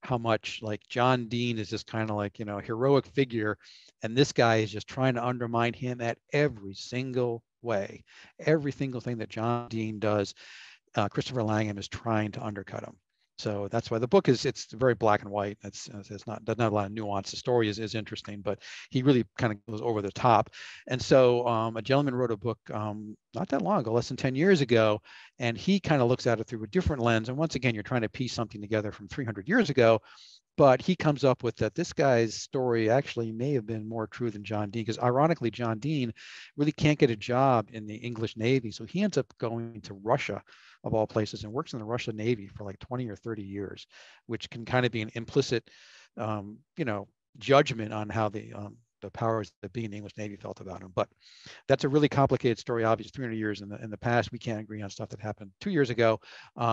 how much like John Dean is just kind of like, heroic figure. And this guy is just trying to undermine him at every single way. Every single thing that John Dean does, Christopher Langham is trying to undercut him. So that's why the book it's very black and white. Doesn't have a lot of nuance. The story is interesting, but he really kind of goes over the top. And so a gentleman wrote a book not that long ago, less than 10 years ago, and he kind of looks at it through a different lens. And once again, you're trying to piece something together from 300 years ago, but he comes up with that this guy's story actually may have been more true than John Dean, because ironically, John Dean really can't get a job in the English Navy. So he ends up going to Russia, of all places, and works in the Russian Navy for like 20 or 30 years, which can kind of be an implicit, judgment on how the powers that be in the English Navy felt about him. But that's a really complicated story. Obviously, 300 years in the past, we can't agree on stuff that happened 2 years ago.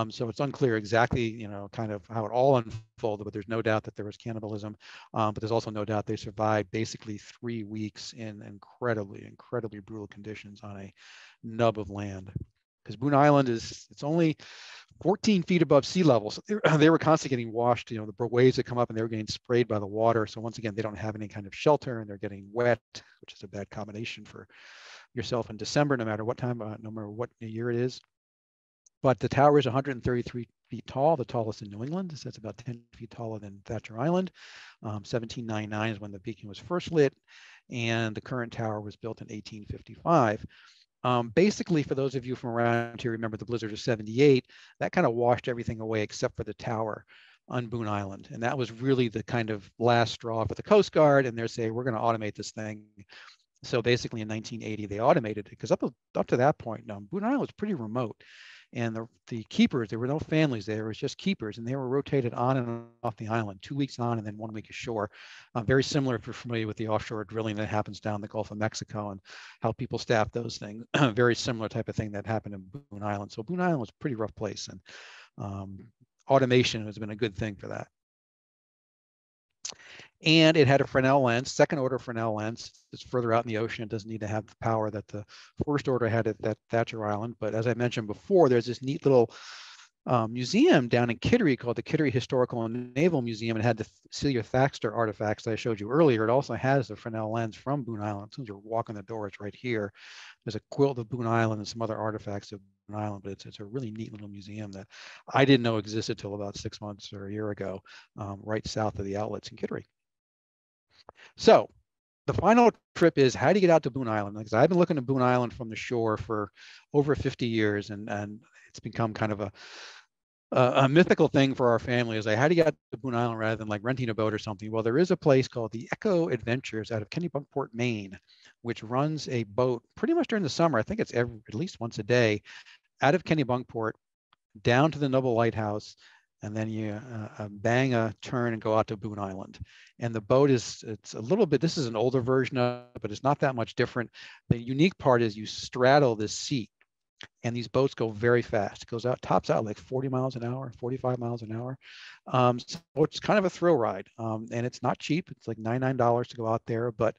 So it's unclear exactly, kind of how it all unfolded. But there's no doubt that there was cannibalism. But there's also no doubt they survived basically 3 weeks in incredibly, incredibly brutal conditions on a nub of land. Because Boone Island it's only 14 feet above sea level. So they were constantly getting washed, the waves that come up, and they were getting sprayed by the water. So once again, they don't have any kind of shelter, and they're getting wet, which is a bad combination for yourself in December, no matter what time, no matter what year it is. But the tower is 133 feet tall, the tallest in New England. So it's about 10 feet taller than Thatcher Island. 1799 is when the beacon was first lit, and the current tower was built in 1855. Basically, for those of you from around here, remember the blizzard of 78, that kind of washed everything away except for the tower on Boone Island. And that was really the kind of last straw for the Coast Guard. And they're saying, we're going to automate this thing. So basically in 1980, they automated it because up to that point, Boone Island was pretty remote. And the keepers, there were no families there, it was just keepers, and they were rotated on and off the island, 2 weeks on and then 1 week ashore. Very similar if you're familiar with the offshore drilling that happens down the Gulf of Mexico and how people staff those things. Very similar type of thing that happened in Boone Island. So Boone Island was a pretty rough place, and automation has been a good thing for that. And it had a Fresnel lens, second order Fresnel lens. It's further out in the ocean. It doesn't need to have the power that the first order had at that Thatcher Island. But as I mentioned before, there's this neat little museum down in Kittery called the Kittery Historical and Naval Museum. It had the Celia Thaxter artifacts that I showed you earlier. It also has the Fresnel lens from Boone Island. As soon as you walk in the door, it's right here. There's a quilt of Boone Island and some other artifacts of Boone Island, but it's a really neat little museum that I didn't know existed till about 6 months or a year ago, right south of the outlets in Kittery. So the final trip is, how do you get out to Boone Island? Because I've been looking at Boone Island from the shore for over 50 years, and it's become kind of a mythical thing for our family. Is like, how do you get to Boone Island rather than like renting a boat or something? Well, there is a place called the Echo Adventures out of Kennebunkport, Maine, which runs a boat pretty much during the summer. I think it's at least once a day out of Kennebunkport down to the Noble Lighthouse. And then you bang a turn and go out to Boone Island. And the boat it's a little bit, this is an older version of it, but it's not that much different. The unique part is you straddle this seat, and these boats go very fast. It goes out, tops out like 40 miles an hour, 45 miles an hour. So it's kind of a thrill ride. And it's not cheap. It's like $99 to go out there. But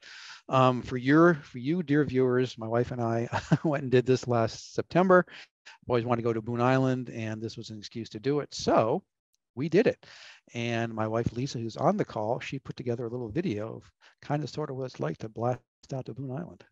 for you, dear viewers, my wife and I went and did this last September. Always wanted to go to Boone Island, and this was an excuse to do it. So we did it. And my wife, Lisa, who's on the call, she put together a little video of kind of sort of what it's like to blast out to Boone Island.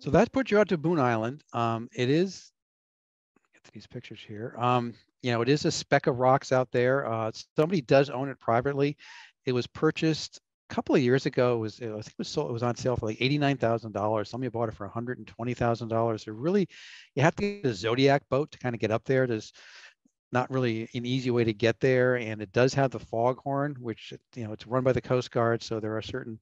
So that puts you out to Boone Island. It is, get to these pictures here. It is a speck of rocks out there. Somebody does own it privately. It was purchased a couple of years ago. I think it was sold. It was on sale for like $89,000. Somebody bought it for $120,000. So really, you have to get a Zodiac boat to kind of get up there. There's not really an easy way to get there, and it does have the foghorn, which it's run by the Coast Guard, so there are certain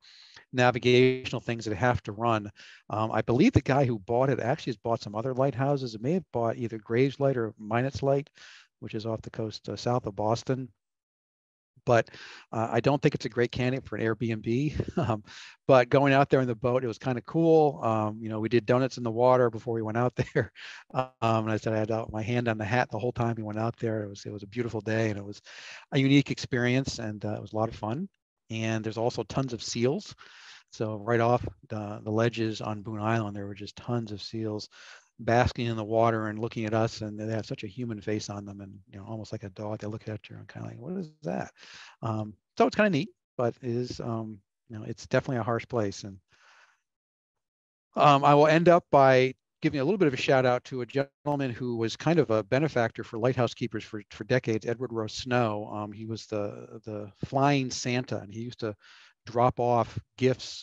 navigational things that have to run. I believe the guy who bought it actually has bought some other lighthouses. It may have bought either Graves Light or Minot's Light, which is off the coast south of Boston. But I don't think it's a great candidate for an Airbnb. But going out there in the boat, it was kind of cool. We did donuts in the water before we went out there. And I said I had my hand on the hat the whole time we went out there. It was a beautiful day, and it was a unique experience, and it was a lot of fun. And there's also tons of seals. So right off the ledges on Boone Island, there were just tons of seals basking in the water and looking at us, and they have such a human face on them, and almost like a dog. They look at you and kind of like, what is that? So it's kind of neat, but it is it's definitely a harsh place. And I will end up by giving a little bit of a shout out to a gentleman who was kind of a benefactor for lighthouse keepers for decades, Edward Rowe Snow. He was the flying Santa, and he used to drop off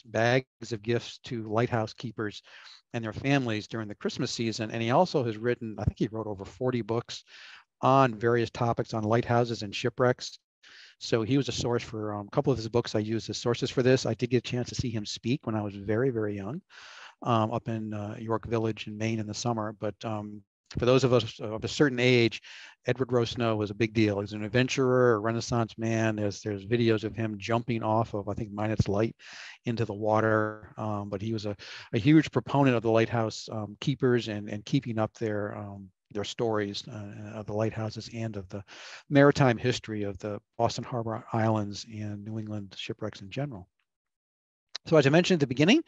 bags of gifts to lighthouse keepers and their families during the Christmas season. And he also has written, I think he wrote over 40 books on various topics on lighthouses and shipwrecks. So he was a source for a couple of his books. I used as sources for this. I did get a chance to see him speak when I was very, very young, up in York Village in Maine in the summer. But For those of us of a certain age, Edward Rowe Snow was a big deal. He's an adventurer, a Renaissance man. There's videos of him jumping off of, I think, Minot's Light into the water. But he was a huge proponent of the lighthouse keepers and keeping up their stories of the lighthouses and of the maritime history of the Boston Harbor Islands and New England shipwrecks in general. So as I mentioned at the beginning,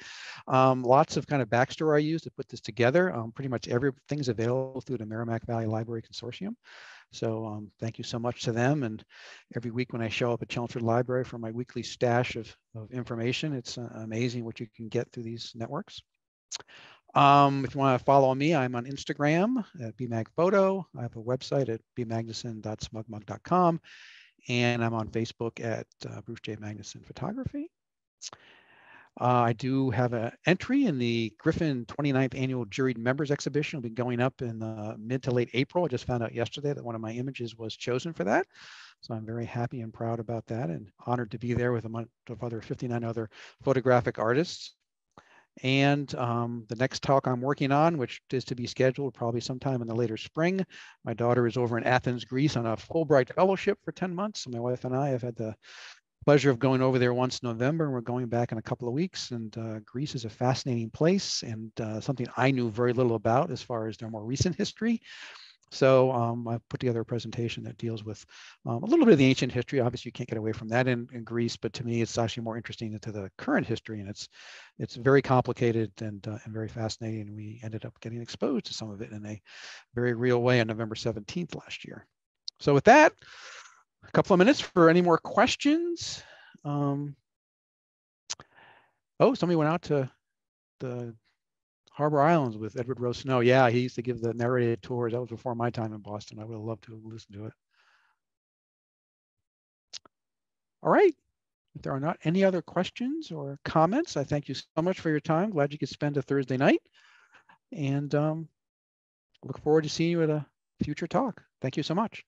lots of kind of backstory I used to put this together. Pretty much everything's available through the Merrimack Valley Library Consortium. So thank you so much to them. And every week when I show up at Chelmsford Library for my weekly stash of information, it's amazing what you can get through these networks. If you want to follow me, I'm on Instagram at bmagphoto. I have a website at bmagnuson.smugmug.com. And I'm on Facebook at Bruce J. Magnuson Photography. I do have an entry in the Griffin 29th Annual Juried Members Exhibition. It'll be going up in mid to late April. I just found out yesterday that one of my images was chosen for that. So I'm very happy and proud about that and honored to be there with a bunch of other 59 other photographic artists. And the next talk I'm working on, which is to be scheduled probably sometime in the later spring. My daughter is over in Athens, Greece on a Fulbright fellowship for 10 months. So my wife and I have had the pleasure of going over there once in November, and we're going back in a couple of weeks. And Greece is a fascinating place and something I knew very little about as far as their more recent history. So I put together a presentation that deals with a little bit of the ancient history. Obviously, you can't get away from that in Greece, but to me, it's actually more interesting into the current history, and it's very complicated and very fascinating. And we ended up getting exposed to some of it in a very real way on November 17th last year. So with that, a couple of minutes for any more questions. Oh, somebody went out to the Harbor Islands with Edward Rowe Snow. Yeah, he used to give the narrated tours. That was before my time in Boston. I would have loved to listen to it. All right. If there are not any other questions or comments, I thank you so much for your time. Glad you could spend a Thursday night. And look forward to seeing you at a future talk. Thank you so much.